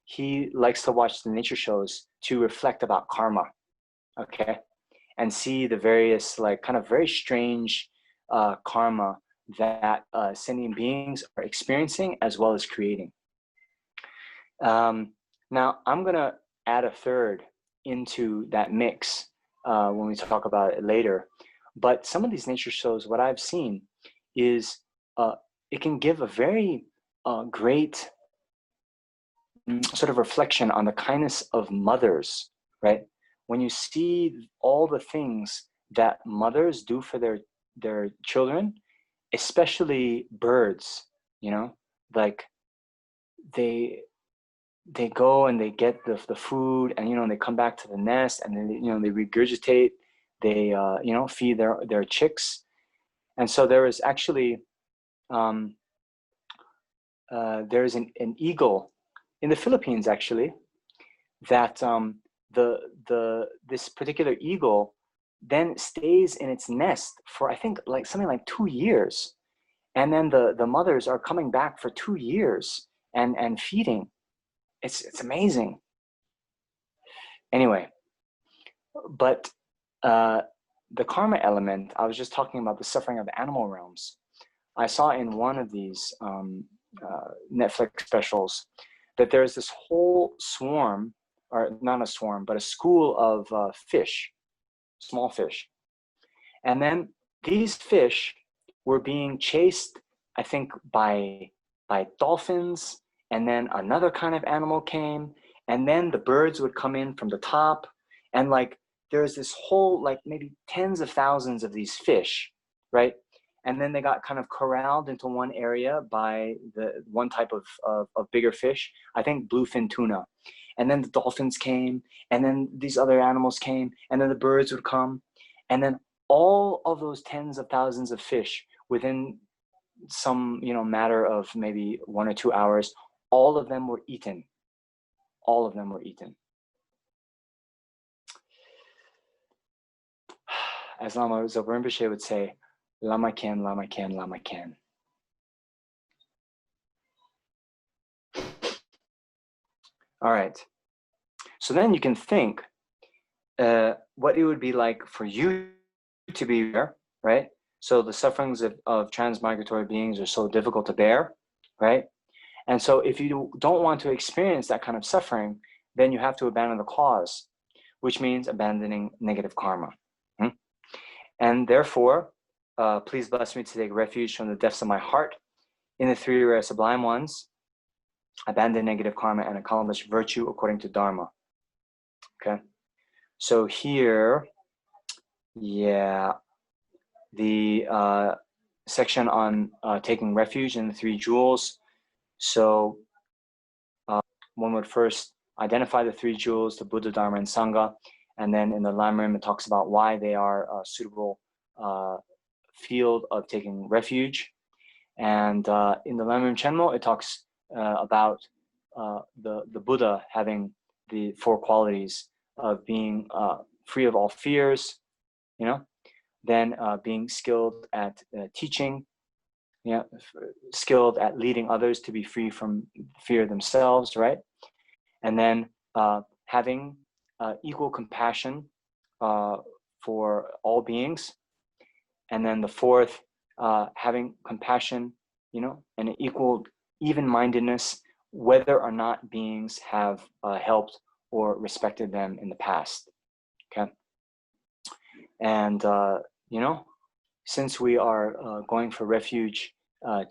he likes to watch the nature shows to reflect about karma, okay? And see the various, like, kind of very strange karma that sentient beings are experiencing as well as creating. Now, I'm gonna add a third into that mix when we talk about it later. But some of these nature shows, what I've seen is it can give a very great sort of reflection on the kindness of mothers, right? When you see all the things that mothers do for their children, especially birds, you know, like they go and they get the food, and you know, they come back to the nest, and then you know, they regurgitate, they you know, feed their chicks. And so there is actually there's an eagle in the Philippines actually that this particular eagle then stays in its nest for, I think, like something like 2 years, and then the mothers are coming back for 2 years and feeding. It's amazing. Anyway, but the karma element, I was just talking about the suffering of the animal realms. I saw in one of these Netflix specials that there's this whole swarm, or not a swarm, but a school of fish, small fish. And then these fish were being chased, I think, by dolphins, and then another kind of animal came, and then the birds would come in from the top, and like there's this whole like maybe tens of thousands of these fish, right? And then they got kind of corralled into one area by the one type of bigger fish, I think bluefin tuna. And then the dolphins came, and then these other animals came, and then the birds would come, and then all of those tens of thousands of fish within some matter of maybe 1 or 2 hours, all of them were eaten. All of them were eaten. As Lama Zopa Rinpoche would say, Lama Ken, Lama Ken, Lama Ken. All right. So then you can think what it would be like for you to be there, right? So the sufferings of transmigratory beings are so difficult to bear, right? And so if you don't want to experience that kind of suffering, then you have to abandon the cause, which means abandoning negative karma. And therefore, please bless me to take refuge from the depths of my heart in the three rare sublime ones, abandon negative karma and accomplish virtue according to Dharma. Okay. So here, yeah, the section on taking refuge in the three jewels. So one would first identify the three jewels, the Buddha, Dharma, and Sangha. And then in the Lamrim, it talks about why they are a suitable field of taking refuge. And in the Lamrim Chenmo, it talks about the Buddha having the four qualities of being free of all fears, then being skilled at teaching, skilled at leading others to be free from fear themselves, right? And then having equal compassion for all beings. And then the fourth, having compassion, and equal even-mindedness, whether or not beings have helped or respected them in the past. Okay. And since we are going for refuge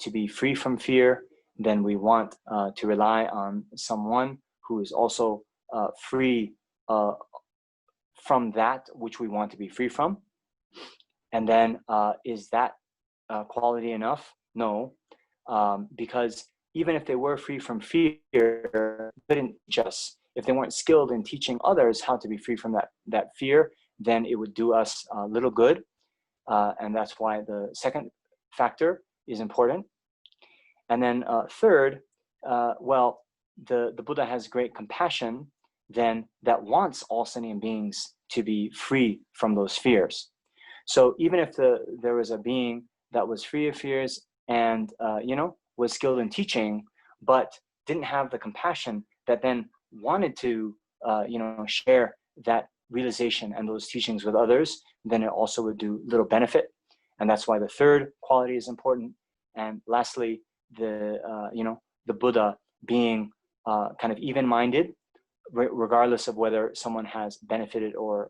to be free from fear, then we want to rely on someone who is also free from that which we want to be free from. And then is that quality enough? No, because even if they were free from fear, they couldn't teach us. If they weren't skilled in teaching others how to be free from that fear, then it would do us little good. And that's why the second factor is important. And then third, the Buddha has great compassion, then that wants all sentient beings to be free from those fears. So even if there was a being that was free of fears and was skilled in teaching, but didn't have the compassion that then wanted to share that realization and those teachings with others, then it also would do little benefit. And that's why the third quality is important. And lastly, the Buddha being kind of even-minded, regardless of whether someone has benefited or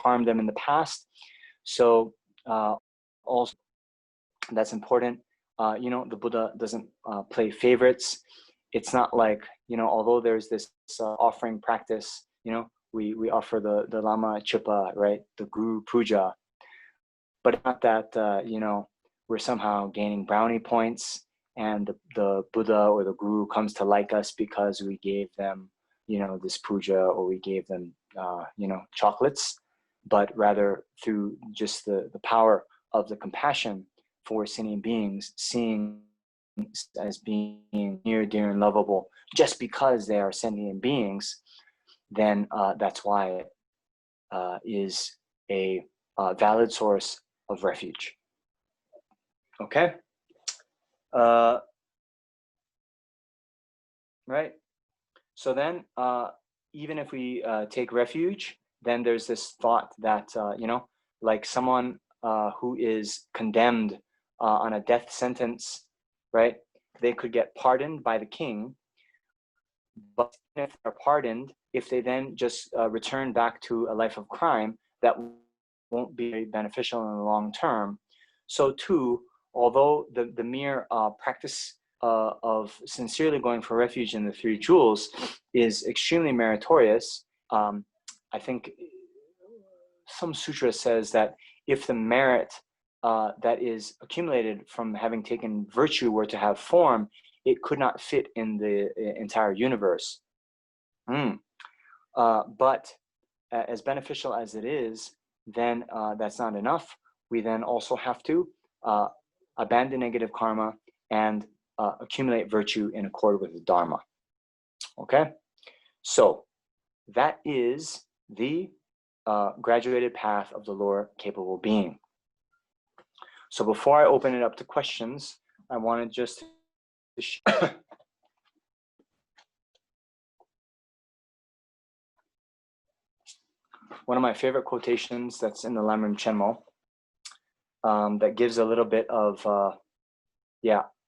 harmed them in the past. So also that's important. The Buddha doesn't play favorites. It's not like, although there's this offering practice, we offer the Lama Chupa, right? The Guru Puja. But it's not that, we're somehow gaining brownie points and the Buddha or the Guru comes to like us because we gave them, this puja, or we gave them, chocolates, but rather through just the power of the compassion for sentient beings, seeing as being near, dear, and lovable, just because they are sentient beings, then that's why it is a valid source of refuge. Okay? Right? So then, even if we take refuge, then there's this thought that, like someone who is condemned on a death sentence, right? They could get pardoned by the king, but if they're pardoned, if they then just return back to a life of crime, that won't be beneficial in the long term. So too, although the mere practice of sincerely going for refuge in the three jewels is extremely meritorious. I think some sutra says that if the merit that is accumulated from having taken virtue were to have form, it could not fit in the entire universe. But as beneficial as it is, then that's not enough. We then also have to abandon negative karma and accumulate virtue in accord with the Dharma. Okay? So that is the graduated path of the lower capable being. So before I open it up to questions, I wanted just to one of my favorite quotations that's in the Lamrim Chenmo that gives a little bit of,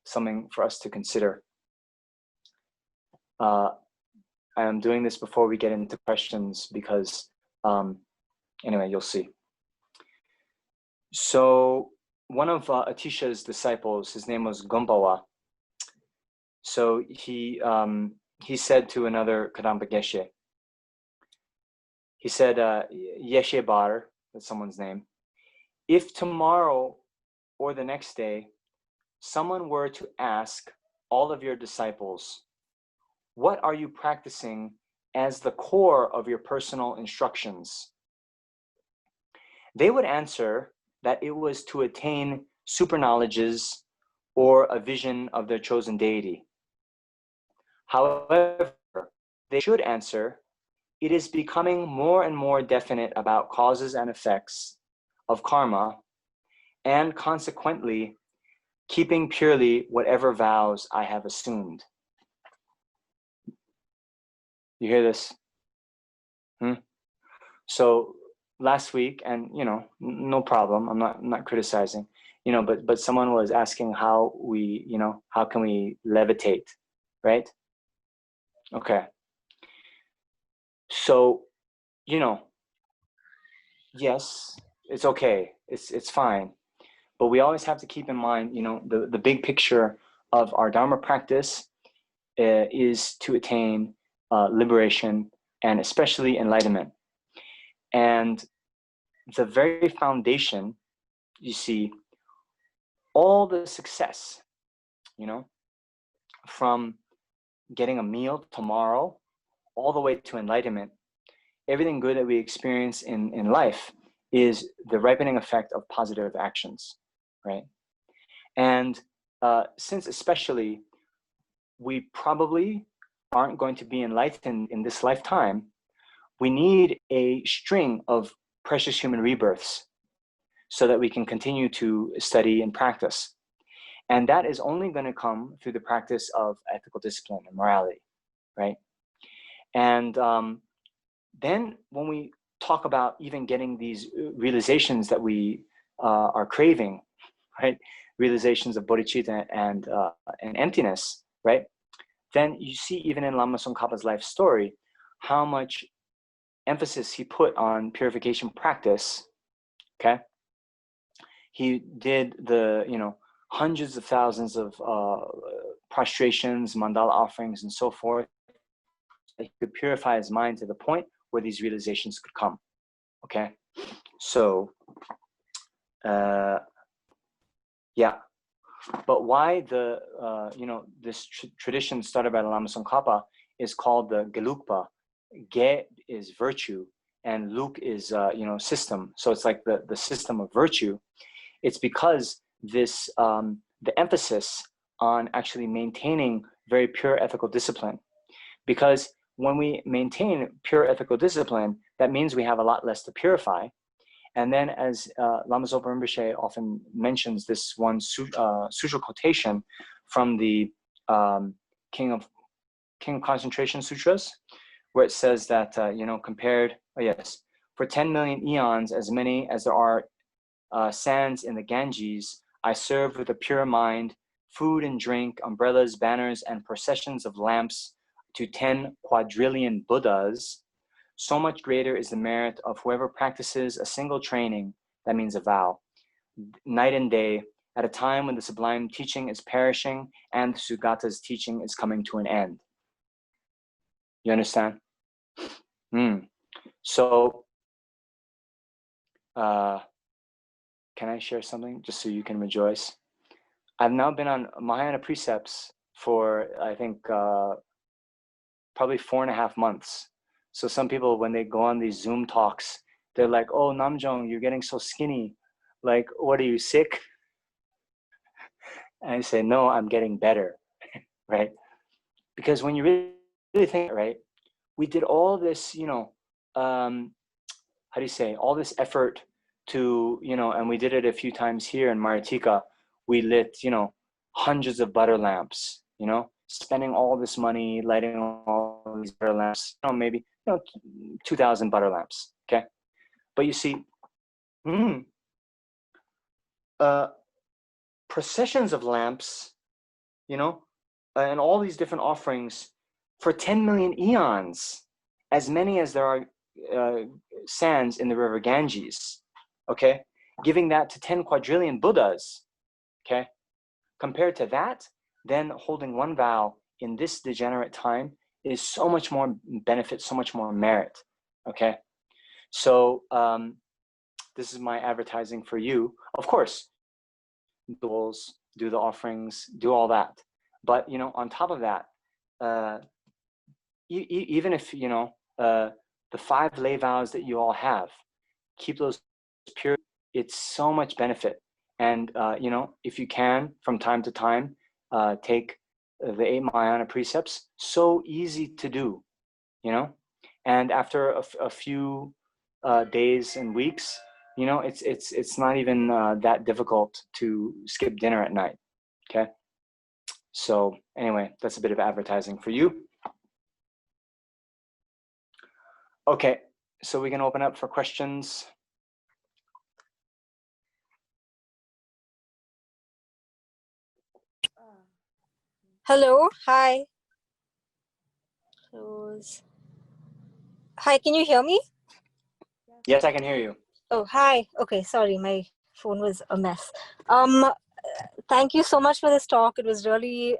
something for us to consider. I am doing this before we get into questions because, anyway, you'll see. So one of Atisha's disciples, his name was Gombawa. So he said to another Kadampa Geshe, he said, Yeshe Bar, that's someone's name, if tomorrow or the next day, someone were to ask all of your disciples, what are you practicing as the core of your personal instructions? They would answer that it was to attain super knowledges or a vision of their chosen deity. However, they should answer, it is becoming more and more definite about causes and effects of karma, and consequently, keeping purely whatever vows I have assumed. You hear this? So last week, and no problem, I'm not criticizing, but someone was asking how we, how can we levitate, right? Okay. So, yes, it's okay, it's fine, but we always have to keep in mind, the big picture of our Dharma practice is to attain liberation and especially enlightenment. And the very foundation, you see, all the success, from getting a meal tomorrow all the way to enlightenment, everything good that we experience in life is the ripening effect of positive actions, right? And since especially we probably aren't going to be enlightened in this lifetime, we need a string of precious human rebirths so that we can continue to study and practice. And that is only going to come through the practice of ethical discipline and morality, right? And then when we talk about even getting these realizations that we are craving, right? Realizations of bodhicitta and emptiness, right? Then you see even in Lama Tsongkhapa's life story, how much emphasis he put on purification practice, okay? He did the, hundreds of thousands of prostrations, mandala offerings, and so forth. He could purify his mind to the point where these realizations could come, okay? So, yeah. But why the, this tradition started by Lama Tsongkhapa is called the Gelugpa. Ge is virtue, and Luk is, system. So it's like the system of virtue. It's because this, the emphasis on actually maintaining very pure ethical discipline. Because when we maintain pure ethical discipline, that means we have a lot less to purify. And then as Lama Zopa Rinpoche often mentions this one sutra quotation from the King of Concentration Sutras, where it says that, compared, for 10 million eons, as many as there are sands in the Ganges, I serve with a pure mind, food and drink, umbrellas, banners, and processions of lamps to 10 quadrillion Buddhas. So much greater is the merit of whoever practices a single training, that means a vow, night and day, at a time when the sublime teaching is perishing and the Sugata's teaching is coming to an end. You understand? So, can I share something just so you can rejoice? I've now been on Mahayana precepts for, I think, probably 4.5 months. So some people, when they go on these Zoom talks, they're like, oh, Namjong, you're getting so skinny. Like, what are you, sick? And I say, no, I'm getting better, right? Because when you really think, right, we did all this, you know, how do you say, all this effort to, you know, and we did it a few times here in Maritika. We lit, you know, hundreds of butter lamps, you know, spending all this money, lighting all these butter lamps, you know, maybe, you know, 2,000 butter lamps, okay? But you see, processions of lamps, you know, and all these different offerings for 10 million eons, as many as there are sands in the river Ganges, okay? Giving that to 10 quadrillion Buddhas, okay? Compared to that, then holding one vow in this degenerate time is so much more benefit, so much more merit, okay? So this is my advertising for you. Of course, do the offerings, do all that. But, you know, on top of that, even if, you know, the 5 lay vows that you all have, keep those pure, it's so much benefit. And, you know, if you can, from time to time, take the 8 Mahayana precepts, so easy to do, you know? And after a few days and weeks, you know, it's not even that difficult to skip dinner at night, okay? So anyway, that's a bit of advertising for you. Okay, so we can open up for questions. Hello, hi. Close. Hi, can you hear me? Yes, I can hear you. Oh, hi. Okay, sorry, my phone was a mess. Thank you so much for this talk. It was really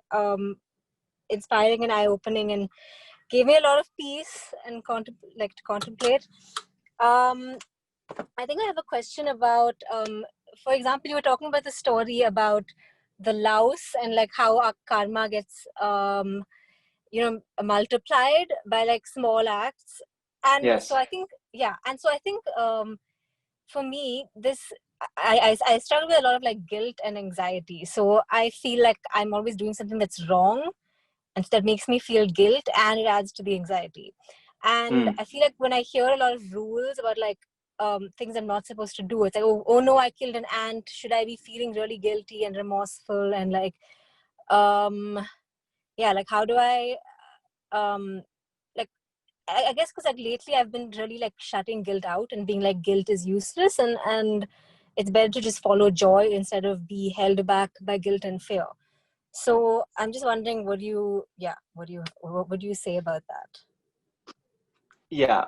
inspiring and eye-opening, and gave me a lot of peace and to contemplate. I think I have a question about, for example, you were talking about the story about the louse and like how our karma gets, you know, multiplied by like small acts. And yes. So I think, yeah. And so I think for me, I struggle with a lot of like guilt and anxiety. So I feel like I'm always doing something that's wrong, and that makes me feel guilt, and it adds to the anxiety. And I feel like when I hear a lot of rules about like things I'm not supposed to do, it's like, oh no, I killed an ant. Should I be feeling really guilty and remorseful? And like, yeah, like how do I, like, I guess because like lately I've been really like shutting guilt out and being like guilt is useless, and it's better to just follow joy instead of be held back by guilt and fear. So I'm just wondering, what do you say about that? Yeah.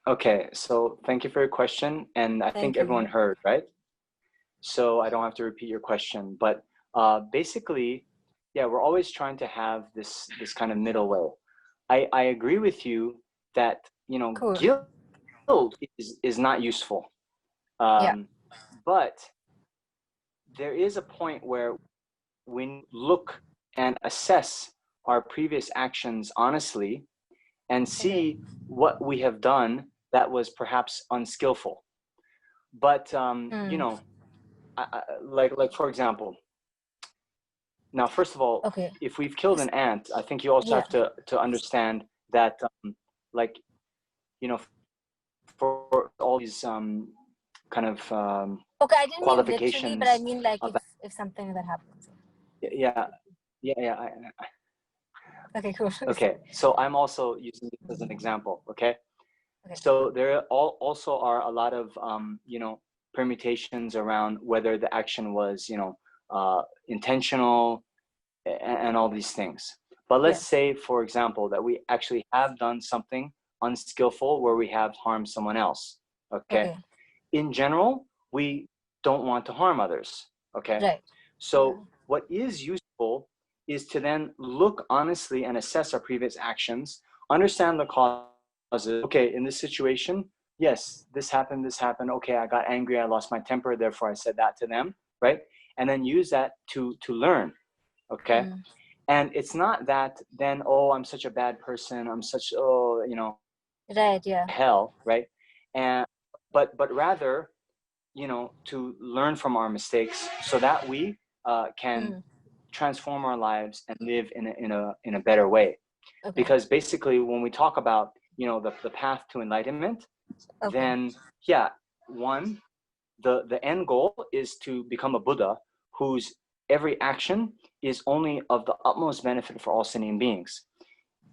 Okay. So thank you for your question, and I think everyone heard, right? So I don't have to repeat your question, but basically, yeah, we're always trying to have this kind of middle way. I agree with you that, you know, Cool. guilt is not useful. But there is a point where we look and assess our previous actions honestly and see what we have done that was perhaps unskillful. But, you know, like for example, now, first of all, if we've killed an ant, I think you also have to understand that, like, you know, for all these kind of okay, I didn't qualifications, mean literally, but I mean like if something like that happens. Yeah. Okay, cool. Okay, so I'm also using this as an example. Okay, so there also are a lot of you know, permutations around whether the action was, you know, intentional and all these things. But let's say, for example, that we actually have done something unskillful where we have harmed someone else. Okay. In general, we don't want to harm others. Okay. So what is useful is to then look honestly and assess our previous actions, understand the causes. Okay, in this situation, yes, this happened. Okay, I got angry, I lost my temper, therefore I said that to them, right? And then use that to learn, okay? And it's not that then, oh, I'm such a bad person, I'm such, oh, you know, right, yeah, hell, right? And but rather, you know, to learn from our mistakes so that we can transform our lives and live in a better way. okay, Because basically when we talk about, you know, the path to enlightenment, then yeah, one, the end goal is to become a Buddha whose every action is only of the utmost benefit for all sentient beings,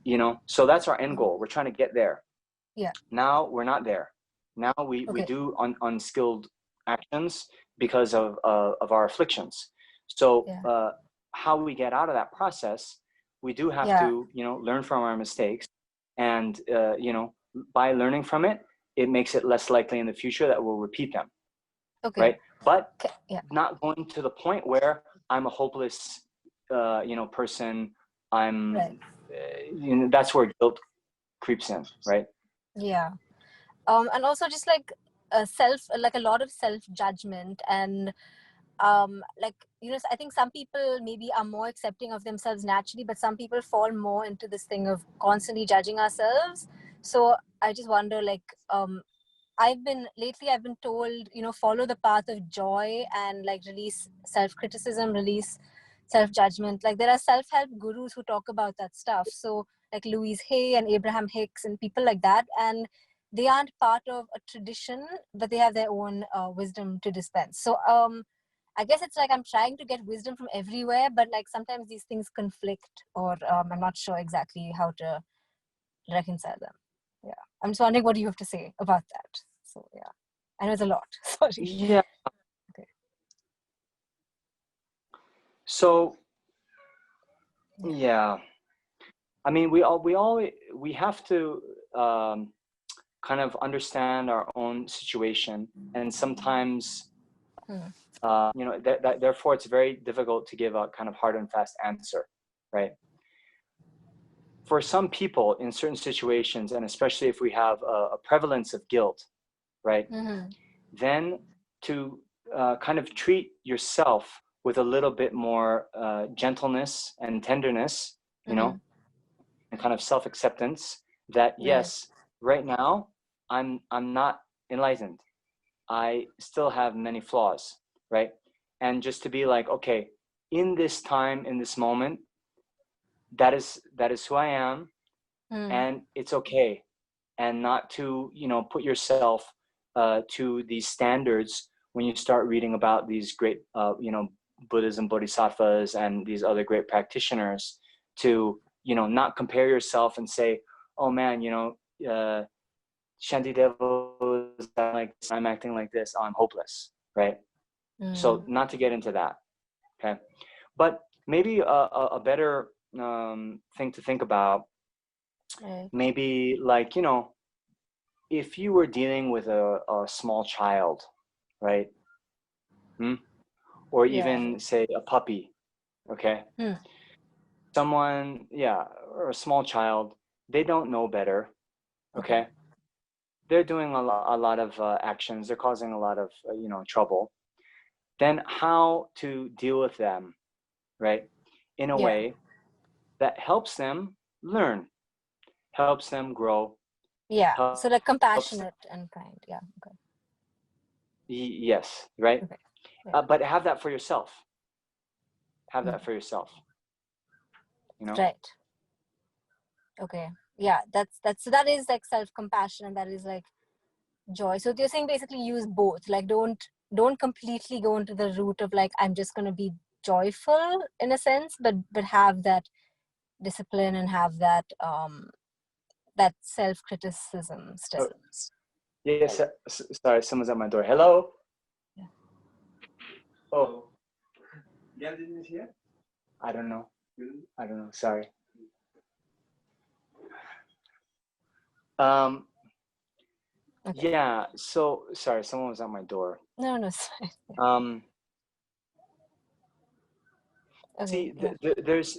you know. So that's our end goal. We're trying to get there. yeah, Now we're not there. Now we do unskilled actions because of our afflictions. So how we get out of that process, we do have to, you know, learn from our mistakes, and you know, by learning from it, it makes it less likely in the future that we'll repeat them. Right? But not going to the point where I'm a hopeless, you know, person. I'm, you know, that's where guilt creeps in, right? Yeah. And also just like a lot of self-judgment, and like, you know, I think some people maybe are more accepting of themselves naturally, but some people fall more into this thing of constantly judging ourselves. So I just wonder, like, I've been told, you know, follow the path of joy and like release self-criticism, release self-judgment. Like there are self-help gurus who talk about that stuff. So like Louise Hay and Abraham Hicks and people like that. And they aren't part of a tradition, but they have their own wisdom to dispense. So I guess it's like I'm trying to get wisdom from everywhere, but like sometimes these things conflict, or I'm not sure exactly how to reconcile them. Yeah. I'm just wondering what you have to say about that. So yeah, I know it's a lot. Sorry. Yeah. Okay. So yeah, I mean, we have to kind of understand our own situation, and sometimes you know, therefore it's very difficult to give a kind of hard and fast answer, right? For some people in certain situations, and especially if we have a prevalence of guilt, right, then to kind of treat yourself with a little bit more gentleness and tenderness, you know, and kind of self-acceptance that yes, right now I'm not enlightened, I still have many flaws, right? And just to be like, okay, in this time, in this moment, that is who I am, and it's okay. And not to, you know, put yourself to these standards when you start reading about these great, you know, Buddhism bodhisattvas and these other great practitioners, to, you know, not compare yourself and say, oh man, you know, Shanti Devo is like this, I'm acting like this, oh, I'm hopeless, right? So not to get into that, okay? But maybe a better thing to think about, maybe like, you know, if you were dealing with a small child, right? Or even say a puppy, okay? Someone, yeah, or a small child, they don't know better, okay? They're doing a lot of actions, they're causing a lot of, you know, trouble. Then how to deal with them, right? In a way that helps them learn, helps them grow. Yeah. So like Helps, compassionate and kind. Yeah. Okay. yes, right? Okay. Yeah. But have that for yourself. Have that for yourself. You know? Right. Okay. Yeah. That is like self-compassion, and that is like joy. So you're saying basically use both. Like don't completely go into the route of like I'm just gonna be joyful in a sense, but have that discipline and have that that self-criticism still. Oh, yes, sorry, someone's at my door. Hello? Yeah. Oh. Yeah, is here? I don't know. Sorry. Okay. Yeah, so sorry, someone was at my door. No, sorry. See, yeah. there's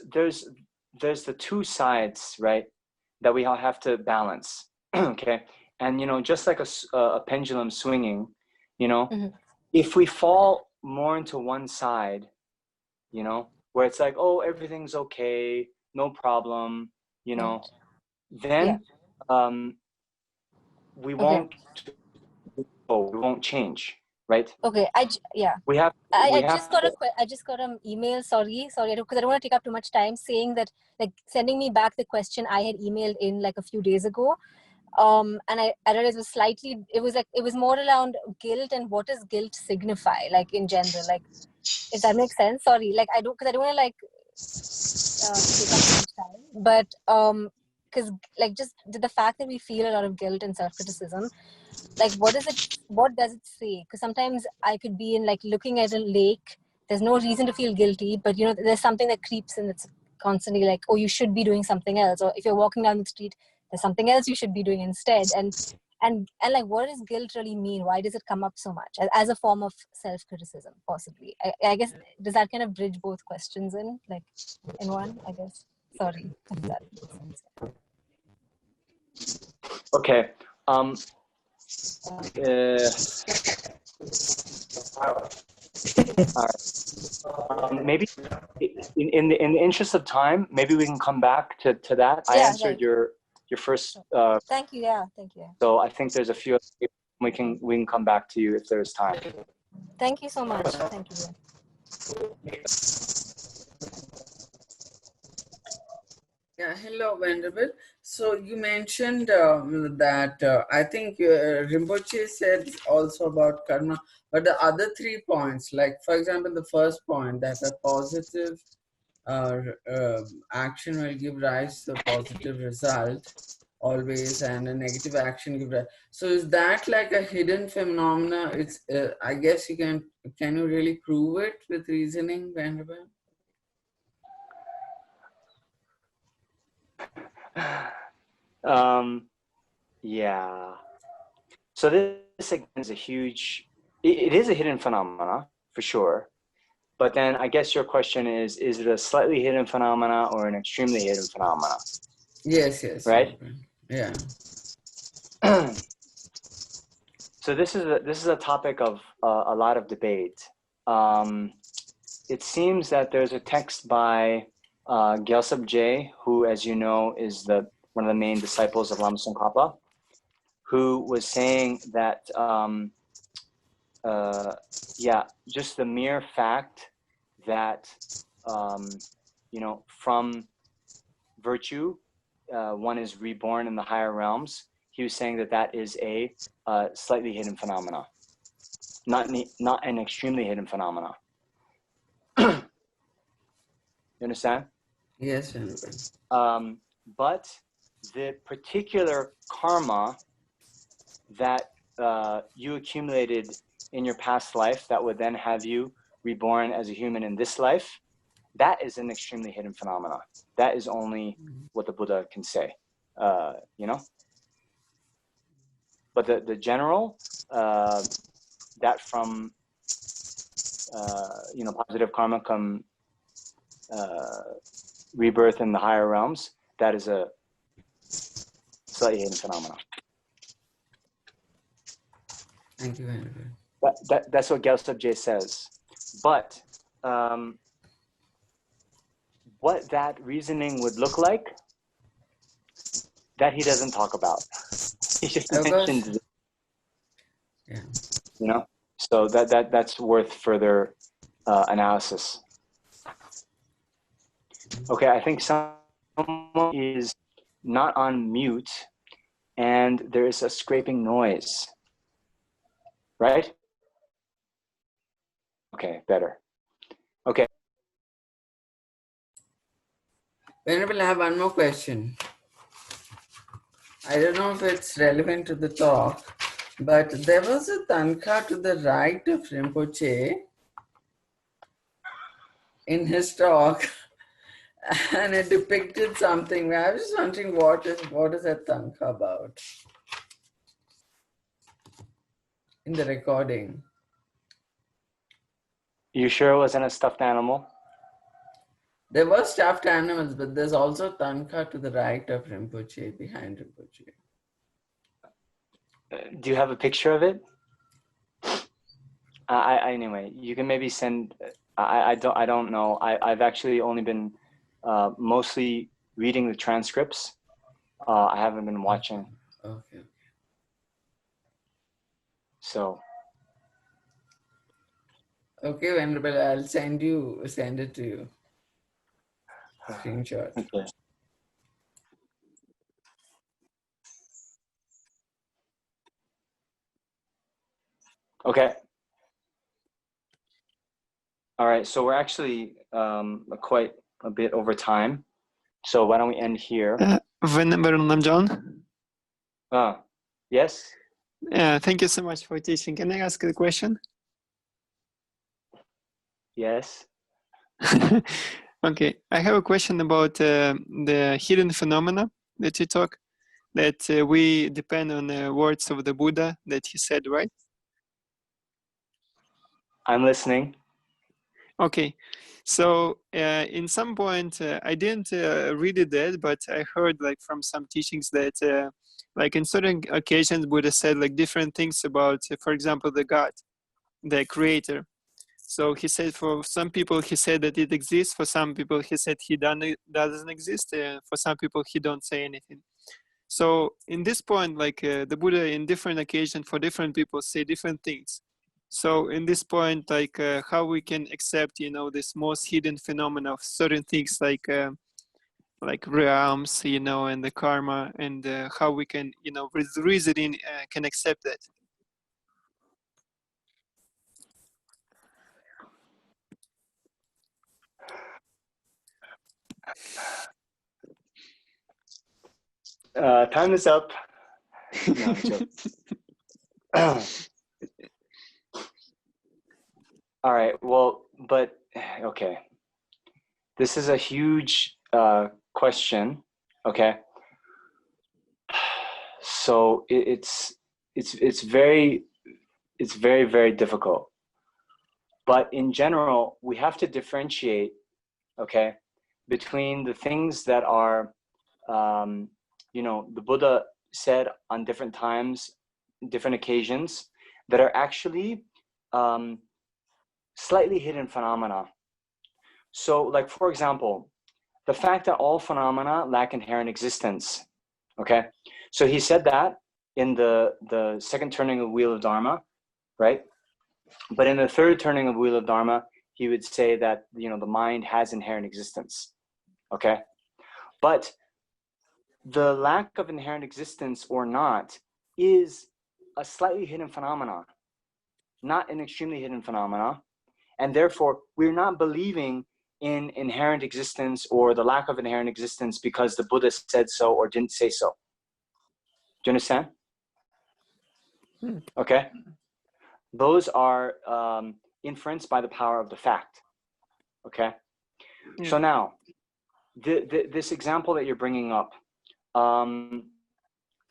the two sides, right, that we all have to balance. Okay, and just like a pendulum swinging, if we fall more into one side, where it's like, oh, everything's okay, no problem, Right. then we Okay. won't change, right? Okay. Yeah. We have I to, just got an email. Sorry, because I don't want to take up too much time. Saying that, like, sending me back the question I had emailed in like a few days ago. And I realized it was more around guilt and what does guilt signify, like in general, like, if that makes sense. Sorry, like I don't want to like take up too much time, but because like just the fact that we feel a lot of guilt and self-criticism, like what does it say? Because sometimes I could be in like looking at a lake, there's no reason to feel guilty, but there's something that creeps in that's constantly like, oh, you should be doing something else. Or if you're walking down the street, there's something else you should be doing instead. And like, what does guilt really mean? Why does it come up so much as a form of self-criticism? Possibly, I guess, does that kind of bridge both questions in one, I guess? Sorry if that makes sense. okay. All right. Maybe in the interest of time, maybe we can come back to that. I answered Right. your first. Thank you. Yeah, thank you. So I think there's a few. We can come back to you if there's time. Thank you so much. Thank you. Yeah, hello, Venerable. So you mentioned that I think Rinpoche said also about karma, but the other 3 points, like for example, the first point that a positive action will give rise to a positive result always, and a negative action give rise. So is that like a hidden phenomena? It's I guess can you really prove it with reasoning, Venerable? Yeah. So this again is a huge. It is a hidden phenomena for sure, but then I guess your question is it a slightly hidden phenomena or an extremely hidden phenomena? Yes. Right. Yeah. So this is a topic of a lot of debate. It seems that there's a text by Gyaltsab, who, as you know, is one of the main disciples of Lama Tsongkhapa, who was saying that just the mere fact that from virtue one is reborn in the higher realms. He was saying that is a slightly hidden phenomena, not an extremely hidden phenomena. You understand? Yes. But the particular karma that you accumulated in your past life that would then have you reborn as a human in this life, that is an extremely hidden phenomena. That is only what the Buddha can say, But the general, that from, positive karma come rebirth in the higher realms, that is a slightly hidden phenomena. Thank you very much. That's what Gyaltsab says. But what that reasoning would look like, that he doesn't talk about. He just mentions it. Yeah. So that's worth further analysis. Okay, I think someone is not on mute and there is a scraping noise. Right? Okay, better. Okay. Venerable, I have one more question. I don't know if it's relevant to the talk, but there was a tanka to the right of Rinpoche in his talk, and it depicted something. I was just wondering what is that tanka about in the recording. You sure it wasn't a stuffed animal? There were stuffed animals, but there's also Tanka to the right of Rinpoche, behind Rinpoche. Do you have a picture of it? Anyway, you can maybe send. I don't know. I've actually only been mostly reading the transcripts. I haven't been watching. Okay. So. Okay, Venerable, I'll send it to you. Screenshot. Okay. Okay. All right. So we're actually quite a bit over time. So why don't we end here? Venerable Namjong. Yes. Thank you so much for teaching. Can I ask a question? Yes. Okay, I have a question about the hidden phenomena that you talk, that we depend on the words of the Buddha that he said, right? I'm listening. Okay, so in some point, I didn't read it there, but I heard like from some teachings that like in certain occasions, Buddha said like different things about, for example, the God, the creator. So he said for some people, he said that it exists. For some people, he said he doesn't exist. For some people, he don't say anything. So in this point, like the Buddha in different occasions for different people say different things. So in this point, like how we can accept, you know, this most hidden phenomena of certain things like realms, you know, and the karma, and how we can, you know, with reasoning can accept that. Time is up. No, joke. All right. Well, but okay. This is a huge question. Okay. So it's very very difficult. But in general, we have to differentiate, okay, between the things that are, you know, the Buddha said on different times, different occasions, that are actually slightly hidden phenomena. So, like, for example, the fact that all phenomena lack inherent existence, okay? So he said that in the second turning of Wheel of Dharma, right? But in the third turning of Wheel of Dharma, he would say that, you know, the mind has inherent existence, okay? But the lack of inherent existence or not is a slightly hidden phenomena, not an extremely hidden phenomena. And therefore, we're not believing in inherent existence or the lack of inherent existence because the Buddha said so or didn't say so. Do you understand? Okay. Those are inferenced by the power of the fact. Okay. Yeah. So now, this example that you're bringing up,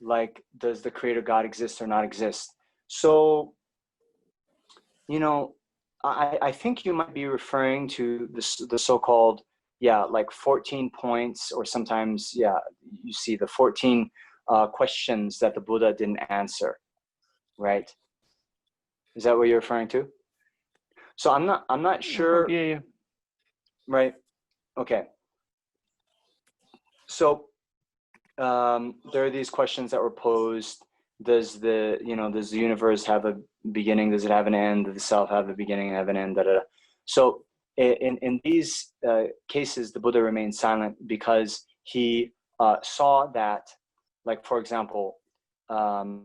like, does the creator God exist or not exist? So, you know, I think you might be referring to the so-called, yeah, like 14 points, or sometimes, yeah, you see the 14 questions that the Buddha didn't answer, right? Is that what you're referring to? So I'm not sure. Yeah. Right. Okay. So there are these questions that were posed. Does the universe have a beginning? Does it have an end? Does the self have a beginning and have an end? Da, da, da. So in these cases, the Buddha remained silent because he saw that, like, for example, the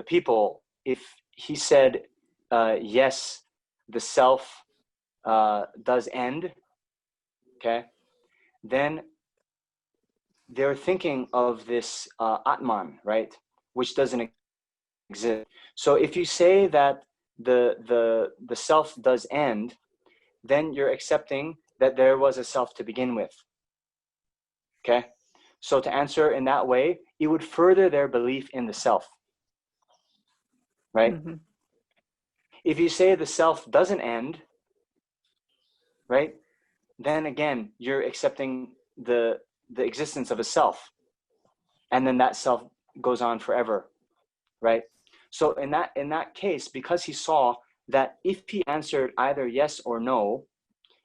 people, if he said yes, the self does end, okay, then they're thinking of this Atman, right, which doesn't exist. So if you say that the self does end, then you're accepting that there was a self to begin with. Okay, so to answer in that way, it would further their belief in the self, right? Mm-hmm. If you say the self doesn't end, right, then again, you're accepting the existence of a self. And then that self goes on forever, right? So in that case, because he saw that if he answered either yes or no,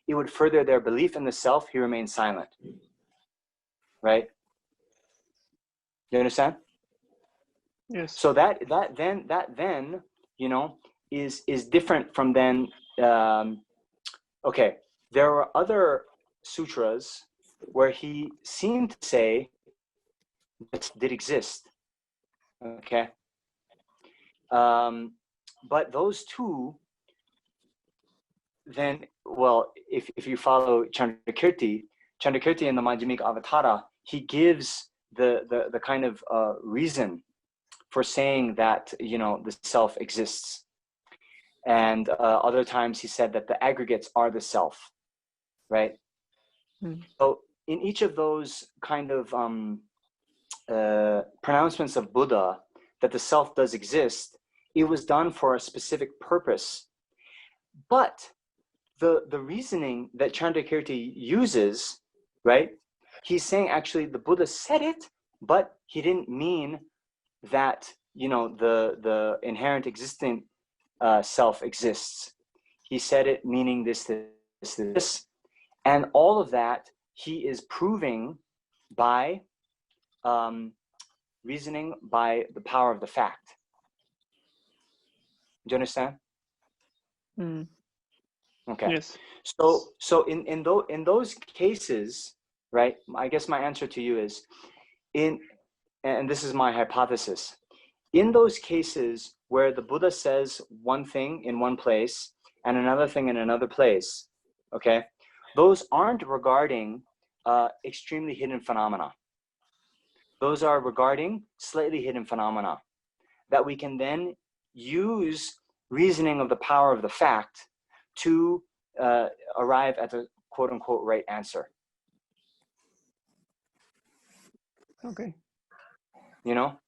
it would further their belief in the self, he remained silent, right? You understand? Yes. So that then, you know, is different from then. Okay, there are other sutras where he seemed to say this did exist. Okay, but those two, then, well, if you follow Chandrakirti in the Majjhimika Avatara, he gives the kind of reason for saying that, you know, the self exists. And other times he said that the aggregates are the self, right? So in each of those kind of pronouncements of Buddha that the self does exist, it was done for a specific purpose. But the reasoning that Chandrakirti uses, right? He's saying actually the Buddha said it, but he didn't mean that, you know, the inherent existent self exists. He said it meaning this, and all of that he is proving by reasoning by the power of the fact. Do you understand? Okay. Yes. So in those cases, right? I guess my answer to you is, and this is my hypothesis, in those cases where the Buddha says one thing in one place and another thing in another place, okay, those aren't regarding extremely hidden phenomena. Those are regarding slightly hidden phenomena that we can then use reasoning of the power of the fact to arrive at the quote unquote right answer. Okay. You know,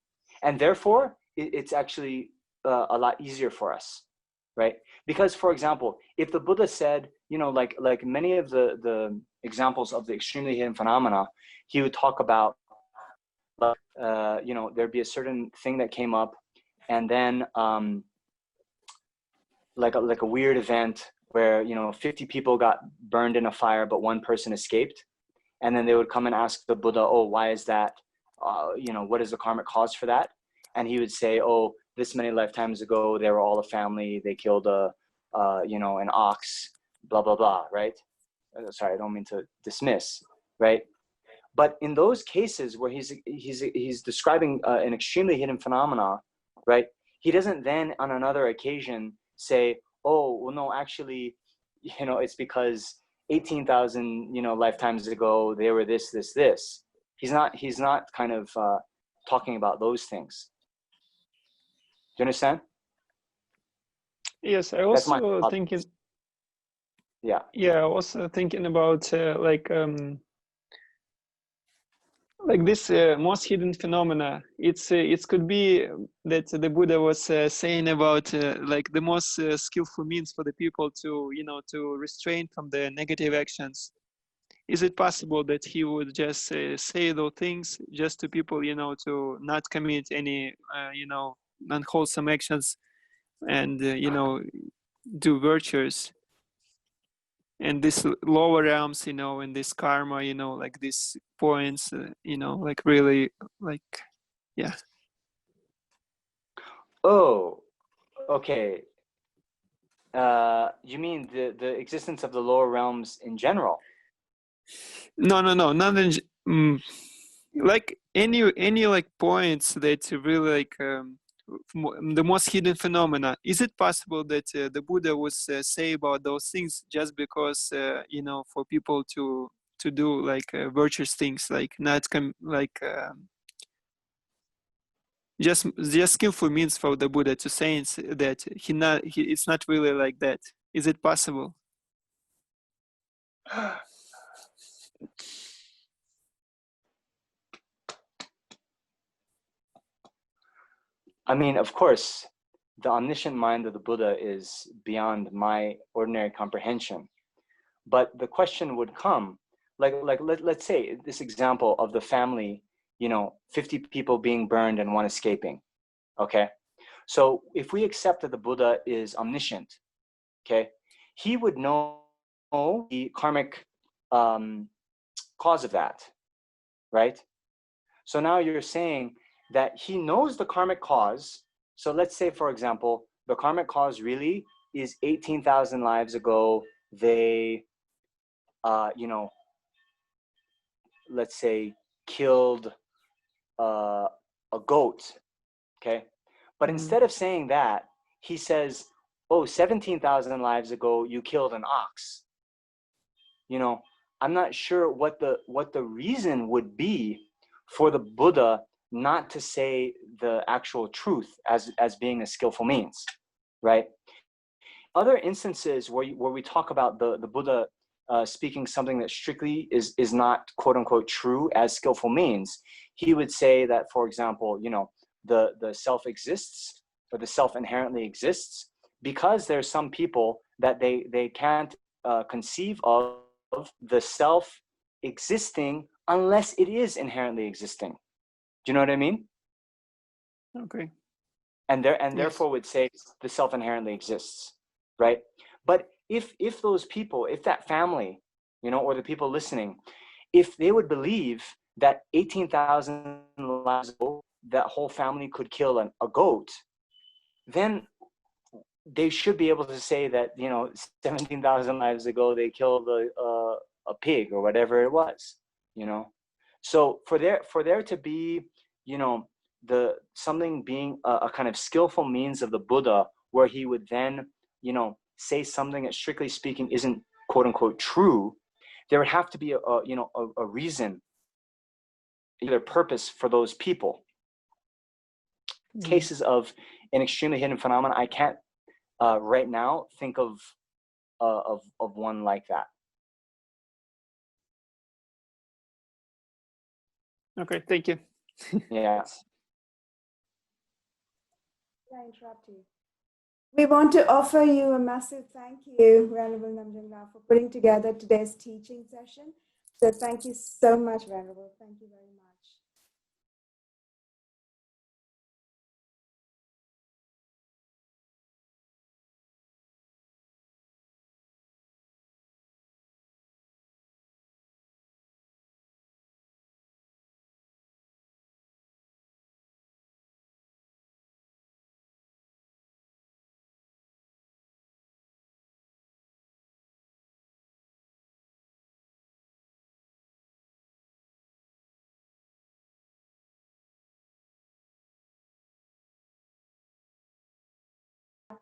and therefore it's actually a lot easier for us, right? Because, for example, if the Buddha said, you know, like many of the examples of the extremely hidden phenomena, he would talk about, you know, there'd be a certain thing that came up, and then like a weird event where, you know, 50 people got burned in a fire, but one person escaped, and then they would come and ask the Buddha, oh, why is that? You know, what is the karmic cause for that? And he would say, oh, this many lifetimes ago, they were all a family. They killed you know, an ox, blah, blah, blah, right? Sorry, I don't mean to dismiss, right? But in those cases where he's describing an extremely hidden phenomena, right? He doesn't then on another occasion say, oh, well, no, actually, you know, it's because 18,000, you know, lifetimes ago, they were this. He's not kind of talking about those things. Do you understand? Yes, I That's my also thinking. Yeah. Yeah, I was thinking about like this most hidden phenomena. It could be that the Buddha was saying about like the most skillful means for the people to, you know, to restrain from the negative actions. Is it possible that he would just say those things just to people, you know, to not commit any, you know, unwholesome actions and, you know, do virtues? And this lower realms, you know, and this karma, you know, like these points, you know, like really, like, yeah. Oh, okay. You mean the existence of the lower realms in general? No, not in, like any like points that really like the most hidden phenomena. Is it possible that the Buddha would say about those things just because you know, for people to do like virtuous things, like not just skillful means for the Buddha to say that it's not really like that? Is it possible? I mean, of course, the omniscient mind of the Buddha is beyond my ordinary comprehension. But the question would come, let's say this example of the family, 50 people being burned and one escaping. Okay, so if we accept that the Buddha is omniscient, okay, he would know the karmic cause of that, right? So now you're saying that he knows the karmic cause. So let's say, for example, the karmic cause really is 18,000 lives ago, they, let's say, killed a goat, okay? But instead of saying that, he says, oh, 17,000 lives ago, you killed an ox. I'm not sure what the reason would be for the Buddha not to say the actual truth as being a skillful means, right? Other instances where we talk about the Buddha speaking something that strictly is not quote unquote true as skillful means, he would say that, for example, the self exists, or the self inherently exists, because there's some people that they can't conceive of the self existing unless it is inherently existing. Do you know what I mean? Okay. And therefore would say the self inherently exists, right? But if those people, if that family, or the people listening, if they would believe that 18,000 lives ago, that whole family could kill a goat, then they should be able to say that 17,000 lives ago they killed a pig or whatever it was. So for there to be the something being a kind of skillful means of the Buddha, where he would then say something that strictly speaking isn't quote unquote true, there would have to be a reason, either purpose for those people. Cases of an extremely hidden phenomenon, I can't right now think of one like that. Okay, thank you. Yeah. Can I interrupt you? We want to offer you a massive thank you, Venerable Namjong, for putting together today's teaching session. So thank you so much, Venerable. Thank you very much.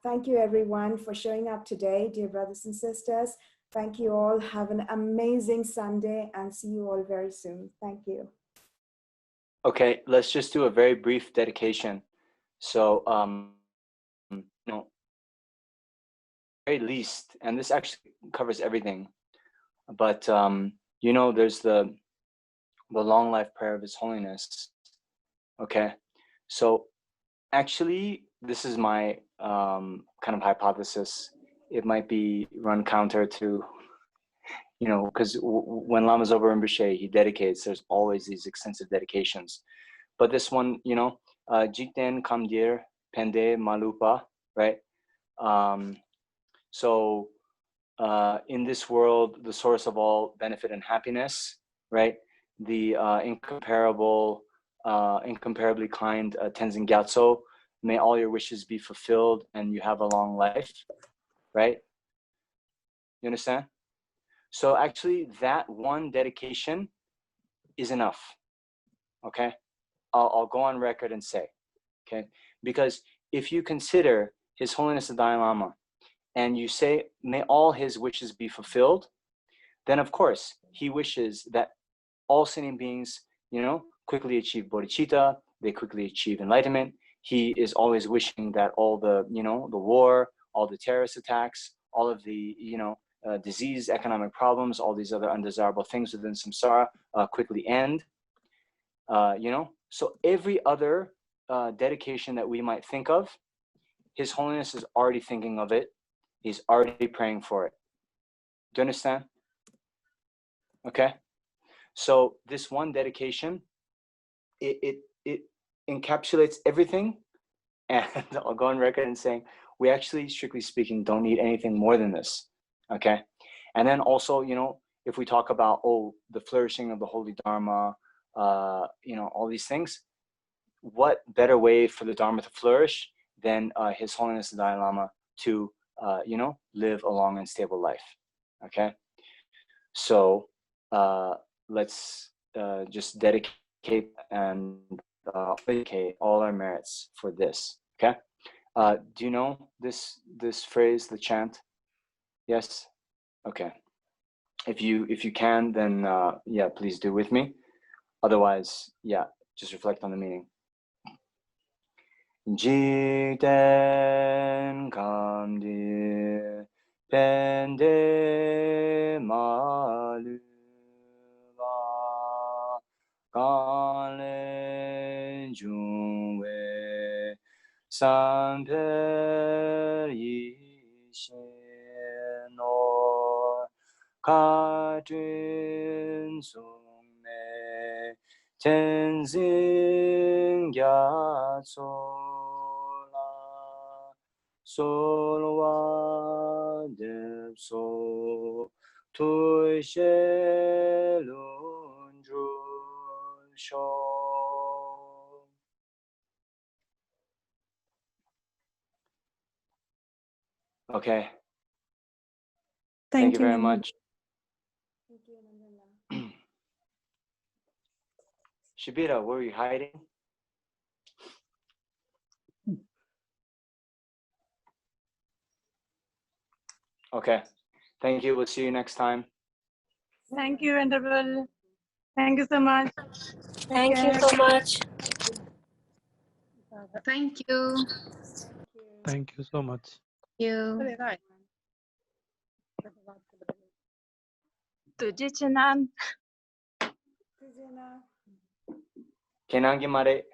Thank you, everyone, for showing up today, dear brothers and sisters. Thank you all. Have an amazing Sunday and see you all very soon. Thank you. Okay, let's just do a very brief dedication. So, very least, and this actually covers everything, but there's the long life prayer of His Holiness. Okay, so actually, this is my kind of hypothesis. It might be run counter to, because when Lama Zopa Rinpoche, he dedicates, there's always these extensive dedications. But this one, Jikten Kamdir Pende Malupa, right? So in this world, the source of all benefit and happiness, right? The incomparably kind Tenzin Gyatso, may all your wishes be fulfilled and you have a long life, right? You understand? So actually that one dedication is enough, okay? I'll go on record and say, okay? Because if you consider His Holiness the Dalai Lama and you say, may all his wishes be fulfilled, then of course he wishes that all sentient beings, quickly achieve bodhicitta, they quickly achieve enlightenment. He is always wishing that all the, the war, all the terrorist attacks, all of the, disease, economic problems, all these other undesirable things within samsara quickly end. So every other dedication that we might think of, His Holiness is already thinking of it. He's already praying for it. Do you understand? Okay, so this one dedication, it encapsulates everything, and I'll go on record and saying we actually, strictly speaking, don't need anything more than this. Okay, and then also, you know, if we talk about the flourishing of the holy Dharma, you know, all these things, what better way for the Dharma to flourish than His Holiness the Dalai Lama to you know, live a long and stable life. Okay, so let's just dedicate and dedicate all our merits for this. Okay, do you know this phrase, the chant? Yes. Okay, if you can, then yeah, please do with me. Otherwise, yeah, just reflect on the meaning. Jiten kamdi pende malu va kale jungwe samper yisheno Kadrin sungme tenzin gyatsola solwa depso tuishe lundru sho. Okay. Thank you very much. Thank you, Nandana. Shabira, where are you hiding? Okay. Thank you. We'll see you next time. Thank you, Venerable. Thank you so much. Thank you so much. Thank you. Thank you so much. You. Tujhe chanan. Sujana. Kenangi mare.